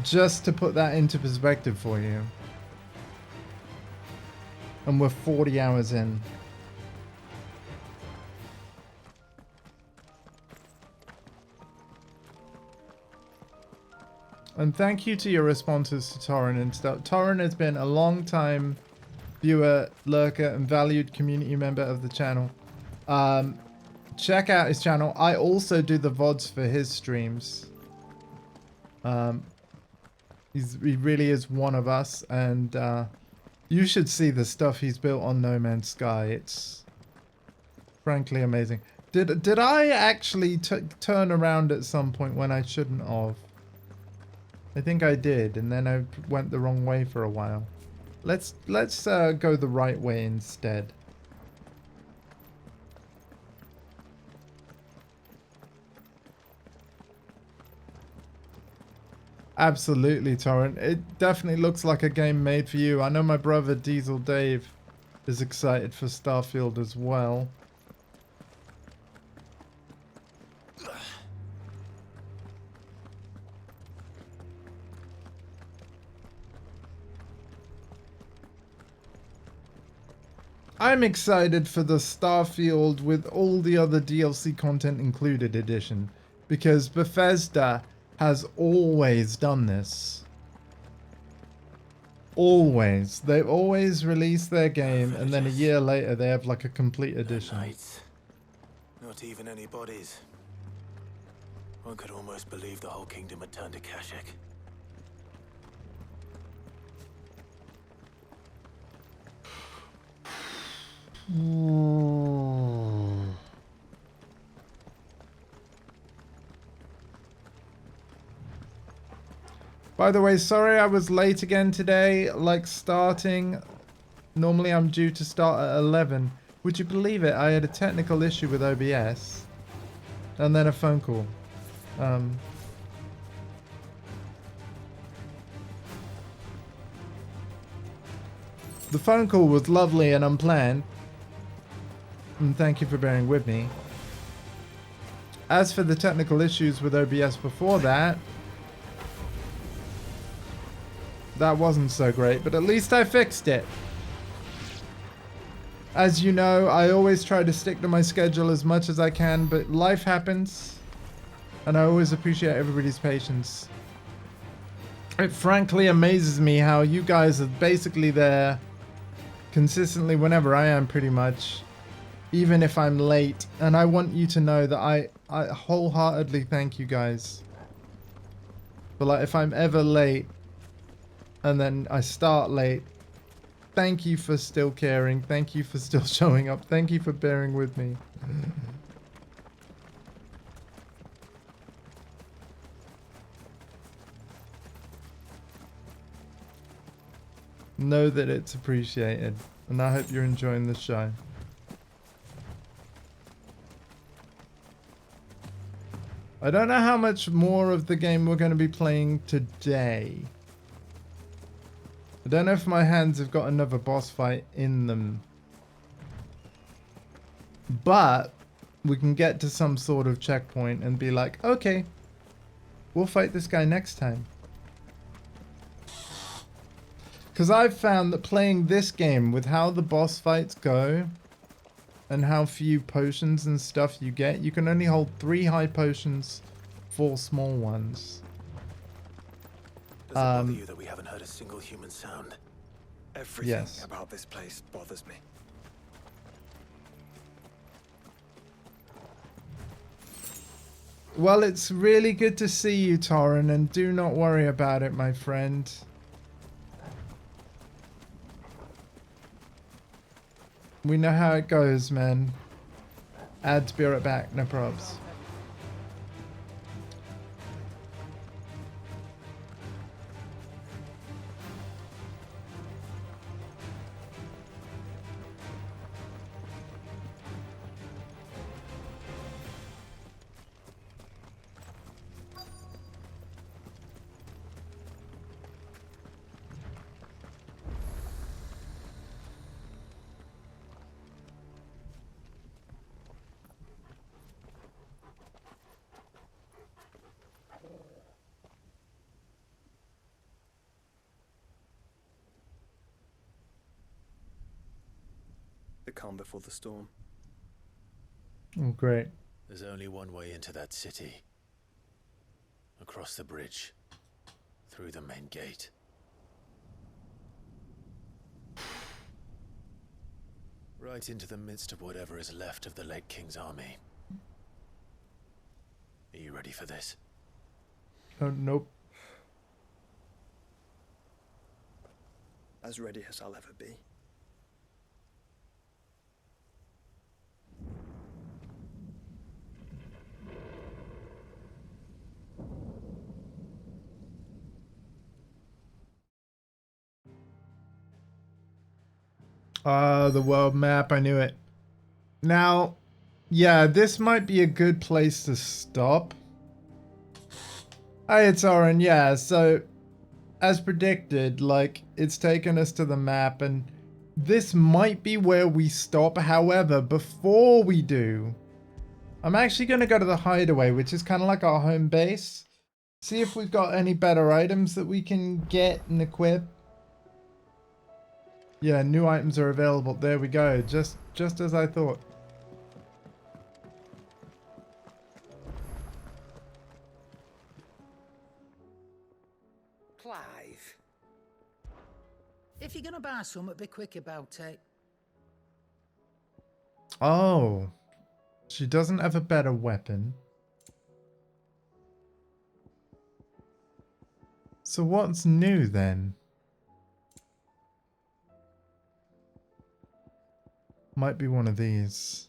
Just to put that into perspective for you. And we're 40 hours in. And thank you to your responses to Torrin and stuff. Torrin has been a long time viewer, lurker, and valued community member of the channel. Check out his channel. I also do the VODs for his streams. He really is one of us, and you should see the stuff he's built on No Man's Sky. It's frankly amazing. Did I actually turn around at some point when I shouldn't have? I think I did, and then I went the wrong way for a while. Let's go the right way instead. Absolutely, Torrent. It definitely looks like a game made for you. I know my brother Diesel Dave is excited for Starfield as well. I'm excited for the Starfield with all the other DLC content included edition, because Bethesda has always done this. Always. They've always released their game and then a year later they have like a complete edition. Nights. Not even any bodies. One could almost believe the whole kingdom had turned to Kashyyyk. By the way, sorry I was late again today, like starting. Normally I'm due to start at 11. Would you believe it? I had a technical issue with OBS. And then a phone call. The phone call was lovely and unplanned. And thank you for bearing with me. As for the technical issues with OBS before that, that wasn't so great, but at least I fixed it. As you know, I always try to stick to my schedule as much as I can, but life happens, and I always appreciate everybody's patience. It frankly amazes me how you guys are basically there consistently whenever I am, pretty much, even if I'm late, and I want you to know that I wholeheartedly thank you guys. But like, if I'm ever late, and then I start late, thank you for still caring. Thank you for still showing up. Thank you for bearing with me. Know that it's appreciated. And I hope you're enjoying the show. I don't know how much more of the game we're going to be playing today. I don't know if my hands have got another boss fight in them. But we can get to some sort of checkpoint and be like, okay, we'll fight this guy next time. Because I've found that playing this game with how the boss fights go, and how few potions and stuff you get, you can only hold 3 high potions, 4 small ones. Does it bother you that we haven't heard a single human sound? Everything Yes. about this place bothers me. Well, it's really good to see you, Torrin, and do not worry about it, my friend. We know how it goes, man. Add to be right back, no probs. The calm before the storm. Oh, great. There's only one way into that city. Across the bridge. Through the main gate. Right into the midst of whatever is left of the late King's army. Are you ready for this? Oh, nope. As ready as I'll ever be. The world map, I knew it. Now, yeah, this might be a good place to stop. Hey, it's Oren, yeah, so, as predicted, like, it's taken us to the map, and this might be where we stop. However, before we do, I'm actually going to go to the hideaway, which is kind of like our home base. See if we've got any better items that we can get and equip. Yeah, new items are available. There we go. Just as I thought. Clive. If you're gonna buy something, be quick about it. Oh. She doesn't have a better weapon. So what's new then? Might be one of these.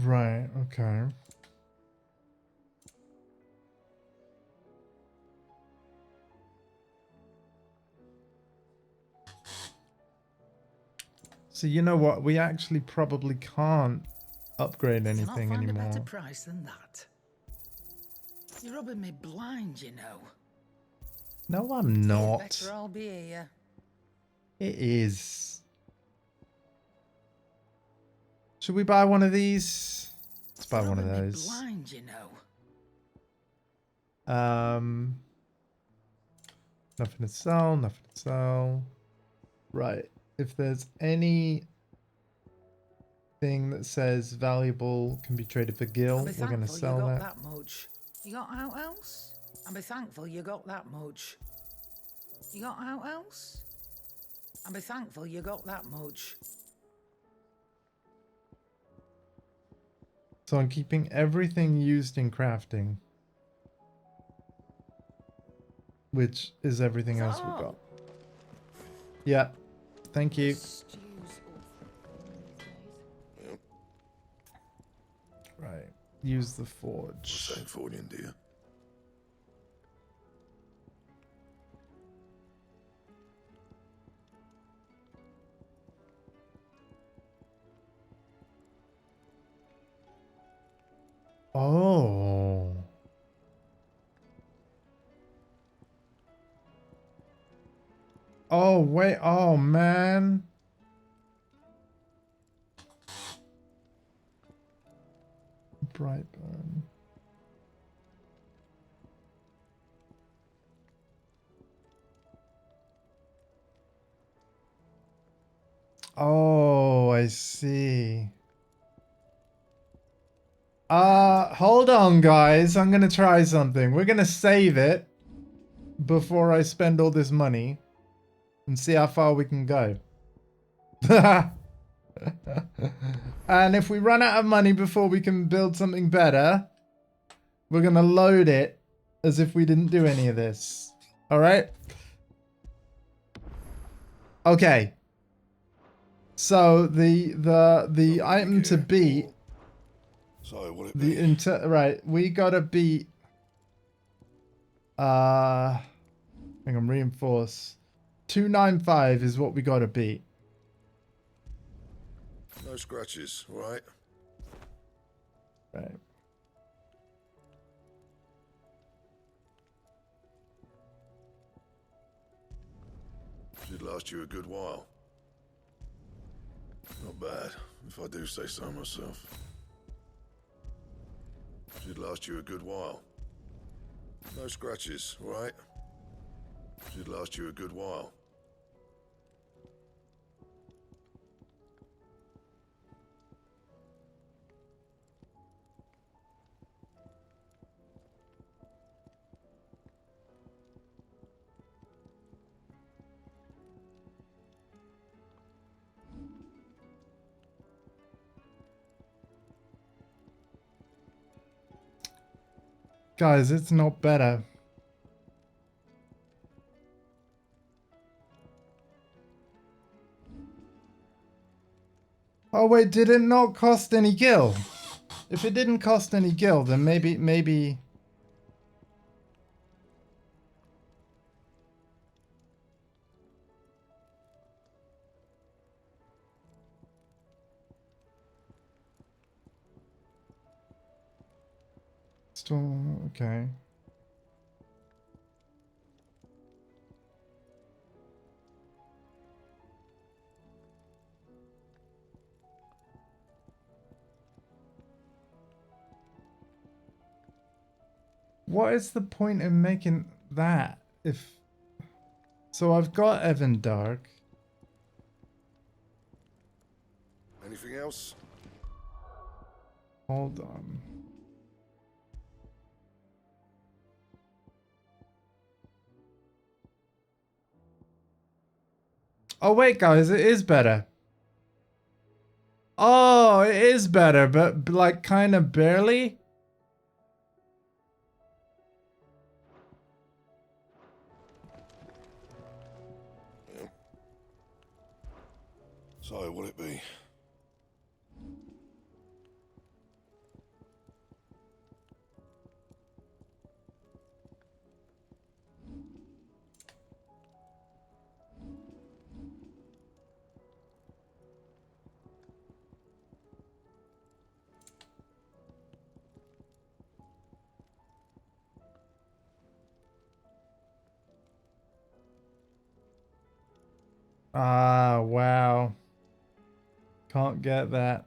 Right, okay. So you know what? We actually probably can't upgrade anything Cannot find anymore. a better price than that. You're rubbing me blind, you know. No, I'm not. Better I'll be here. It is. Should we buy one of these? Let's buy one of those. Blind, you know. Nothing to sell, nothing to sell. Right. If there's any thing that says valuable can be traded for gil, we're gonna sell you got that. much. You got out else? And be thankful you got that much. You got out else? And be thankful you got that much. So I'm keeping everything used in crafting, which is everything else we've got. Yeah. Thank you. Right. use the forge. St. Fornian, do you? Oh. Oh, wait. Oh, man. Brightburn. Oh, I see. Hold on, guys. I'm gonna try something. We're gonna save it before I spend all this money and see how far we can go. And if we run out of money before we can build something better, we're gonna load it as if we didn't do any of this. All right? Okay. So the item to beat. So what it be? Right, we gotta beat. Hang on, reinforce. 295 is what we gotta beat. No scratches, right? Right. Should last you a good while. Not bad, if I do say so myself. Should last you a good while. No scratches, right? Should last you a good while. Guys, it's not better. Oh wait, did it not cost any gil? If it didn't cost any gil, then maybe... Still, okay. What is the point in making that if... So I've got Evan Dark. Anything else? Hold on. Oh wait, guys, it is better. Oh, it is better, but like kind of barely. Yeah. So what it be? Ah, wow. Can't get that.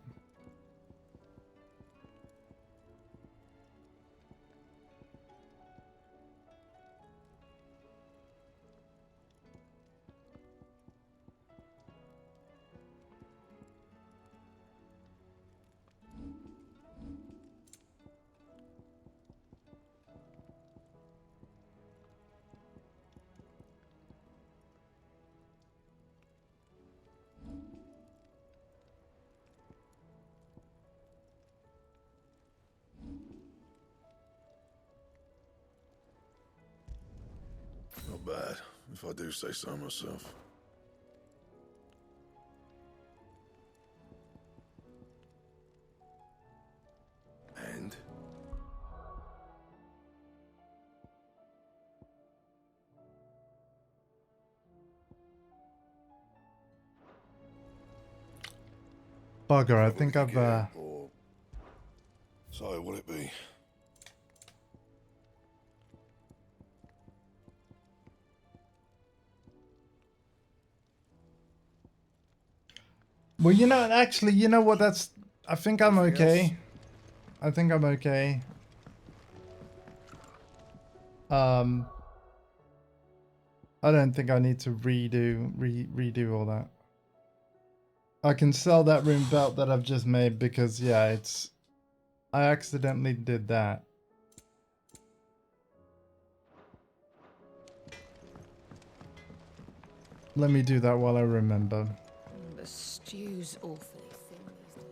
Not bad, if I do say so myself. And Bugger, I Trouble think with I've the game, or so will it be? Well, you know, actually, you know what? I think I'm Anything okay. else? I think I'm okay. I don't think I need to redo all that. I can sell that rune belt that I've just made because, yeah, I accidentally did that. Let me do that while I remember. The stew's awfully thin these days.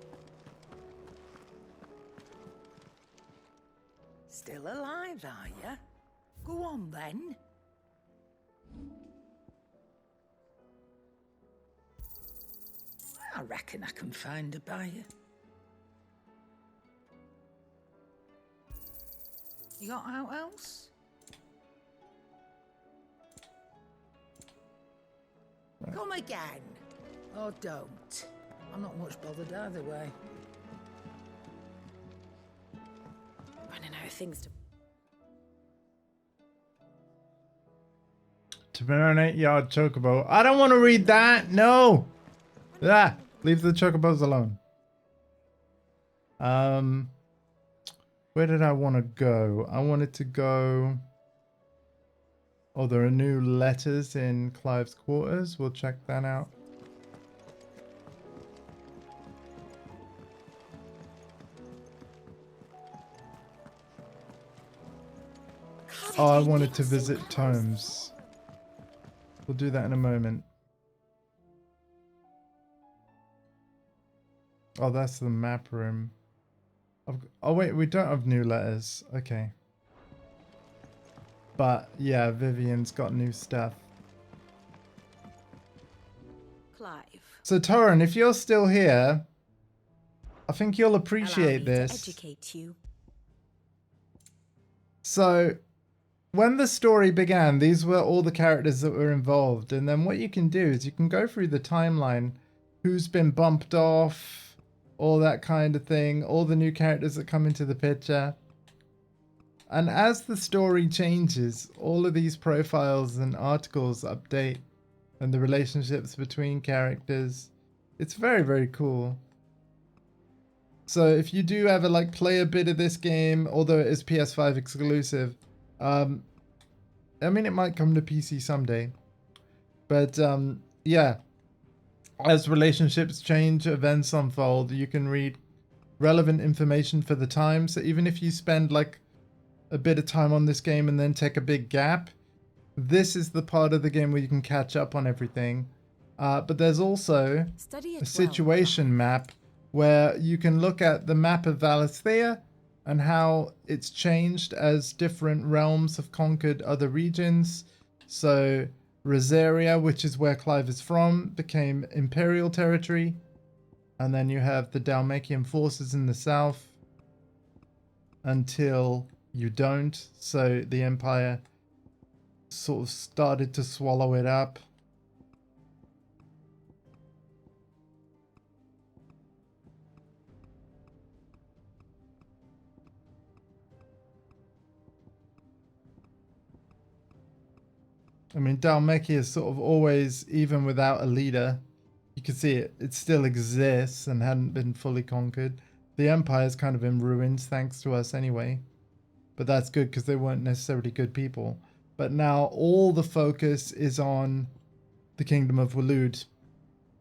Still alive, are ya? Go on then. I reckon I can find a buyer. You got out else? Come again. Or don't. I'm not much bothered either way. Running out of things to... To marinate yard chocobo. I don't want to read that. No. Ah, leave the chocobos alone. Where did I want to go? I wanted to go. Oh, there are new letters in Clive's quarters. We'll check that out. Oh, I wanted to visit Tomes. We'll do that in a moment. Oh, that's the map room. Oh, wait, we don't have new letters. Okay. But, yeah, Vivian's got new stuff. Clive. So, Torrin, if you're still here, I think you'll appreciate Allow me this. to educate you. So, when the story began, these were all the characters that were involved. And then what you can do is you can go through the timeline, who's been bumped off, all that kind of thing, all the new characters that come into the picture. And as the story changes, all of these profiles and articles update and the relationships between characters. It's very, very cool. So if you do ever like play a bit of this game, although it is PS5 exclusive, I mean, it might come to PC someday. But yeah, as relationships change, events unfold, you can read relevant information for the time. So even if you spend like a bit of time on this game and then take a big gap, this is the part of the game where you can catch up on everything. But there's also a situation map where you can look at the map of Valisthea and how it's changed as different realms have conquered other regions. So Rosaria, which is where Clive is from, became Imperial territory. And then you have the Dalmacian forces in the south until you don't. So the Empire sort of started to swallow it up. I mean, Dalmeki is sort of always, even without a leader, you can see it still exists and hadn't been fully conquered. The Empire's kind of in ruins thanks to us anyway. But that's good because they weren't necessarily good people. But now all the focus is on the Kingdom of Waloed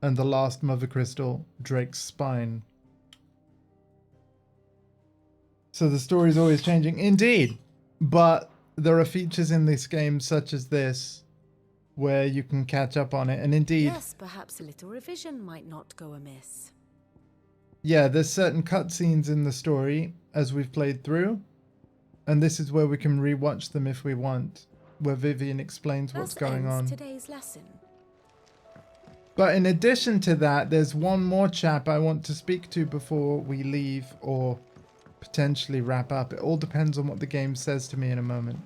and the last Mother Crystal, Drake's Spine. So the story is always changing. Indeed. But there are features in this game such as this where you can catch up on it. And indeed, Yes, perhaps a little revision might not go amiss. yeah, there's certain cutscenes in the story as we've played through. And this is where we can rewatch them if we want, where Vivian explains what's going on. Today's lesson. But in addition to that, there's one more chap I want to speak to before we leave or potentially wrap up. It all depends on what the game says to me in a moment.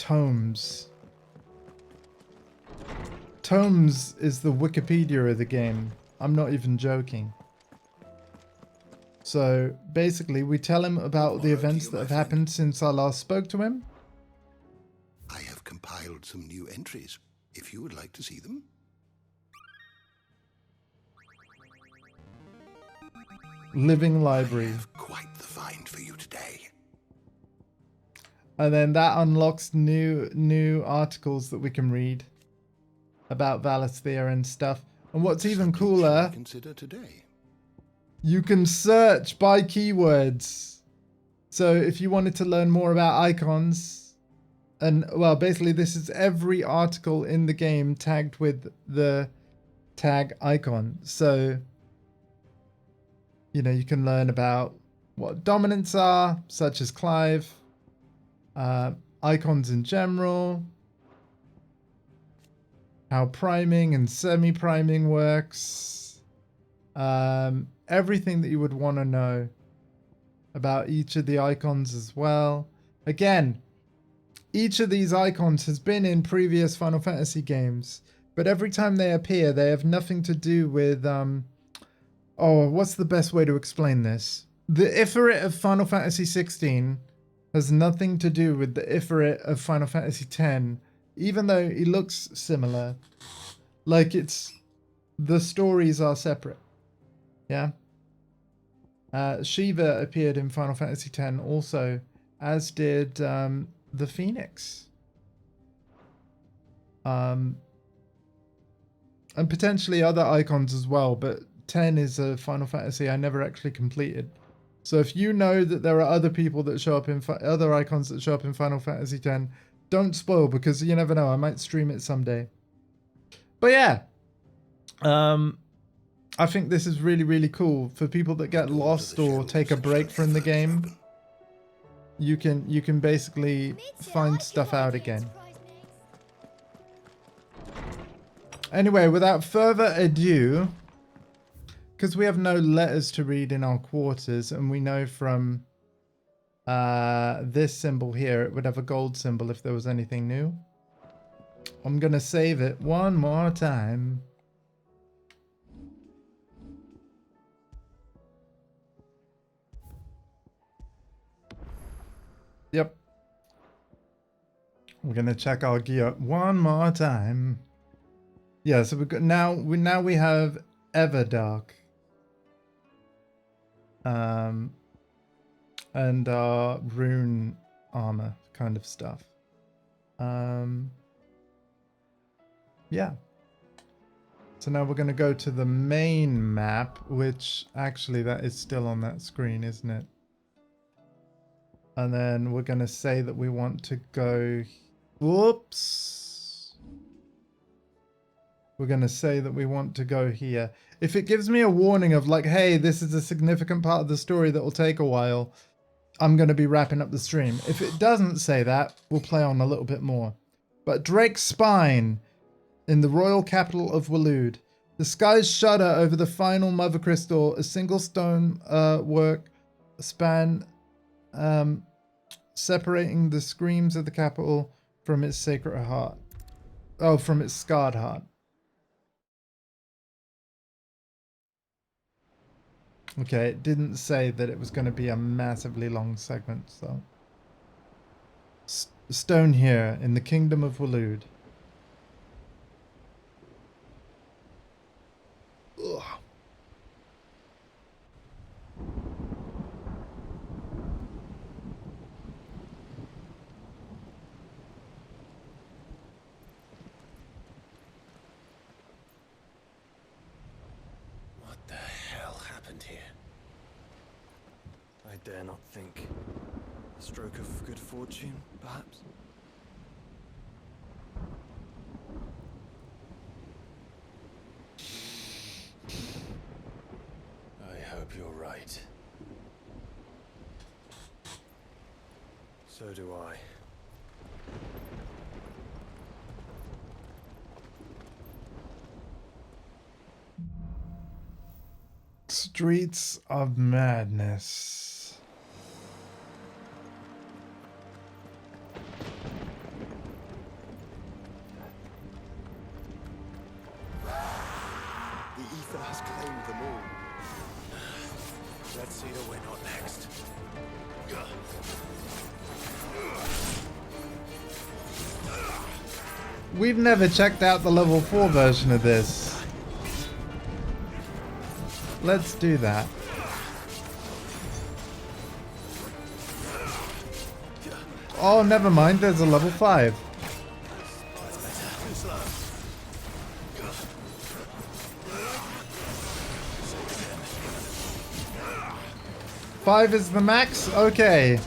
tomes. Tomes is the Wikipedia of the game. I'm not even joking. So basically, we tell him about the events that have happened since I last spoke to him. I have compiled some new entries, if you would like to see them. Living library. I have quite the find for you today. And then that unlocks new articles that we can read about Valisthea and stuff. And what's even cooler, Consider today. you can search by keywords. So if you wanted to learn more about icons, and well, basically this is every article in the game tagged with the tag icon. So, you know, you can learn about what dominants are, such as Clive, icons in general, how priming and semi-priming works, everything that you would want to know about each of the icons as well. Again, each of these icons has been in previous Final Fantasy games, but every time they appear, they have nothing to do with, oh, what's the best way to explain this? The Ifrit of Final Fantasy XVI has nothing to do with the Ifrit of Final Fantasy X, even though he looks similar. Like the stories are separate. Yeah. Shiva appeared in Final Fantasy X also, as did the Phoenix. And potentially other icons as well, but 10 is a Final Fantasy I never actually completed. So if you know that there are other people that show up in other icons that show up in Final Fantasy X, don't spoil, because you never know, I might stream it someday. But yeah, I think this is really, really cool for people that get lost or take a break from the game. You can basically find stuff out again. Anyway, without further ado, because we have no letters to read in our quarters, and we know from this symbol here, it would have a gold symbol if there was anything new. I'm gonna save it one more time. Yep. We're gonna check our gear one more time. Yeah, so we've got now we have Everdark. And rune armor kind of stuff. Yeah. So now we're going to go to the main map, which actually that is still on that screen, isn't it? And then we're going to say that we want to go... Whoops. We're going to say that we want to go here. If it gives me a warning of like, hey, this is a significant part of the story that will take a while, I'm going to be wrapping up the stream. If it doesn't say that, we'll play on a little bit more. But Drake's Spine in the royal capital of Waloed. The skies shudder over the final mother crystal, a single stone work span separating the screams of the capital from its sacred heart. Oh, from its scarred heart. Okay, it didn't say that it was going to be a massively long segment, so... Stone here, in the kingdom of Waloed. Ugh. What the hell happened here? I dare not think. A stroke of good fortune, perhaps? I hope you're right. So do I. Streets of Madness. that has claimed them all. Let's see the way not next. We've never checked out the level 4 version of this. Let's do that. Oh, never mind, there's a level 5. Five is the max? Okay.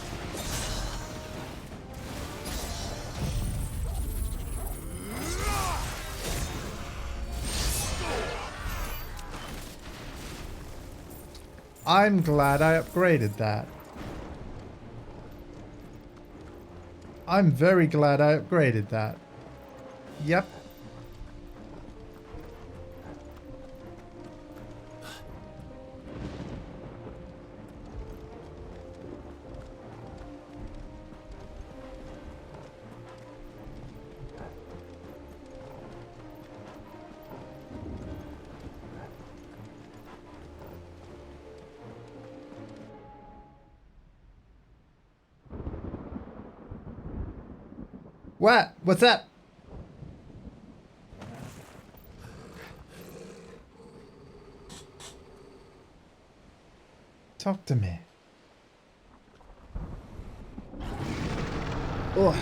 I'm glad I upgraded that. I'm very glad I upgraded that. Yep. What? What's up? Talk to me. Oh,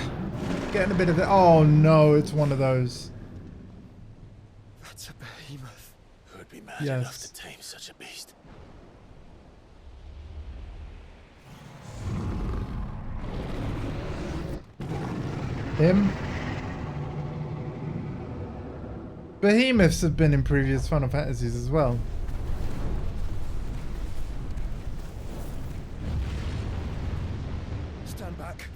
getting a bit of it. Oh no, it's one of those. That's a behemoth. Who'd be mad Yes. enough to tame such a beast? Him? Behemoths have been in previous Final Fantasies as well. Stand back.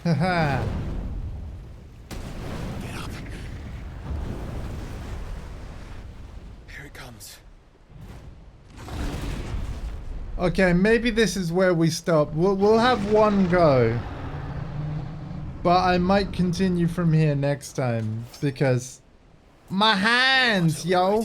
Haha. Here it comes. Okay, maybe this is where we stop. We'll have one go. But I might continue from here next time because my hands, yo.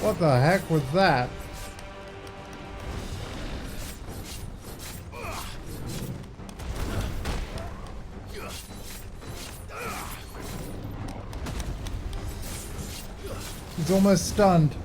What the heck was that? He's almost stunned.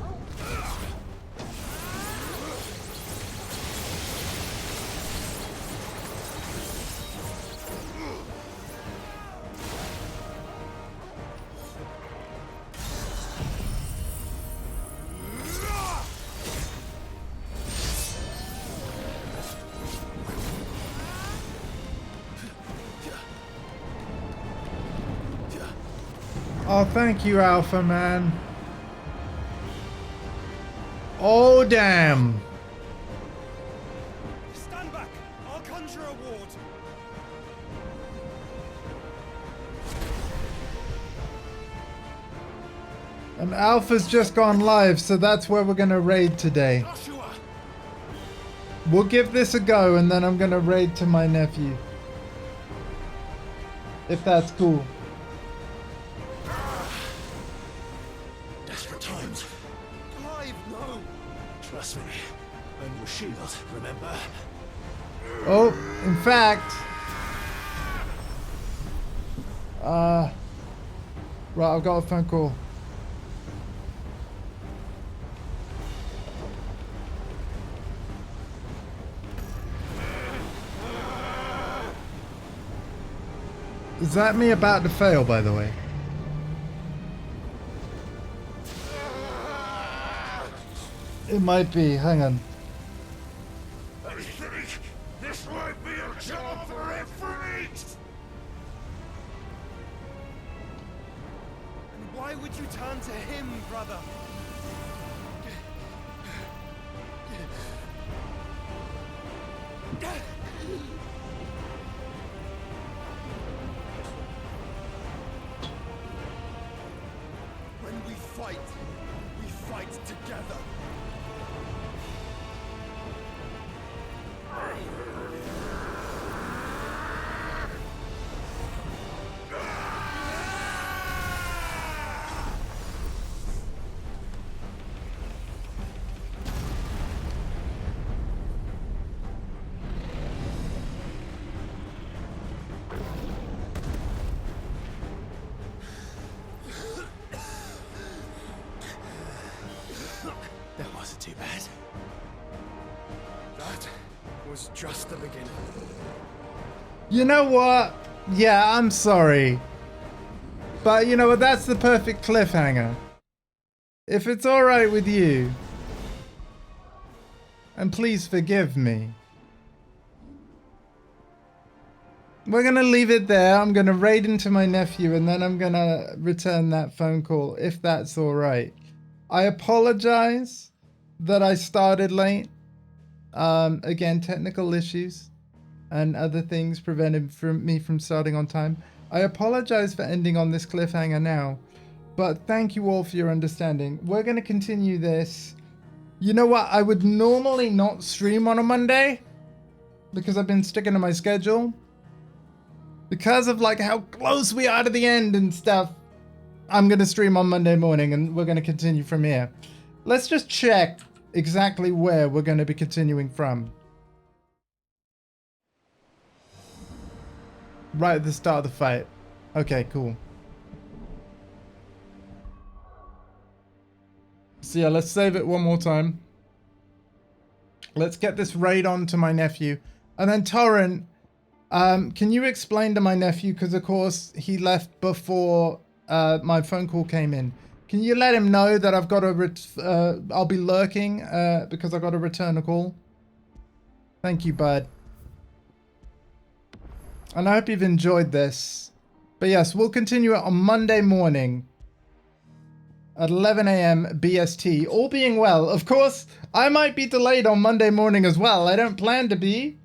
Oh, thank you, Alpha Man. Oh, damn. Stand back! I'll conjure a ward. And Alpha's just gone live, so that's where we're gonna raid today. We'll give this a go, and then I'm gonna raid to my nephew. If that's cool. Desperate times. Clive, no! Trust me. Earn your shield, remember? Oh, in fact... right, I've got a phone call. Is that me about to fail, by the way? It might be. Hang on. I think this might be a job for Efreet! And why would you turn to him, brother? When we fight together. That wasn't too bad. That was just the beginning. You know what? Yeah, I'm sorry. But you know what? That's the perfect cliffhanger. If it's alright with you, and please forgive me, we're gonna leave it there. I'm gonna raid into my nephew, and then I'm gonna return that phone call, if that's alright. I apologize that I started late. Again, technical issues and other things prevented me from starting on time. I apologize for ending on this cliffhanger now, but thank you all for your understanding. We're going to continue this. You know what? I would normally not stream on a Monday because I've been sticking to my schedule. Because of like how close we are to the end and stuff, I'm going to stream on Monday morning and we're going to continue from here. Let's just check exactly where we're going to be continuing from. Right at the start of the fight. Okay, cool. So yeah, let's save it one more time. Let's get this raid on to my nephew. And then Torrent, can you explain to my nephew, because of course he left before my phone call came in. Can you let him know that I've got to, I'll be lurking because I've got to return a call? Thank you, bud. And I hope you've enjoyed this. But yes, we'll continue it on Monday morning at 11 a.m. BST. All being well. Of course, I might be delayed on Monday morning as well. I don't plan to be.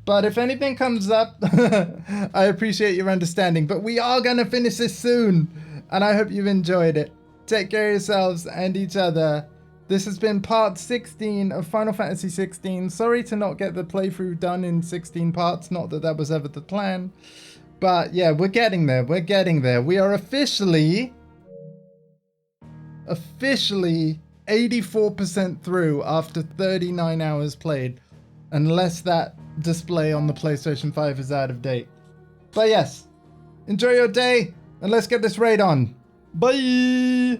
But if anything comes up, I appreciate your understanding. But we are going to finish this soon. And I hope you've enjoyed it. Take care of yourselves and each other. This has been part 16 of Final Fantasy XVI. Sorry to not get the playthrough done in 16 parts. Not that that was ever the plan. But yeah, we're getting there. We're getting there. We are officially officially 84% through after 39 hours played, unless that display on the PlayStation 5 is out of date. But yes, enjoy your day, and let's get this raid on. Bye!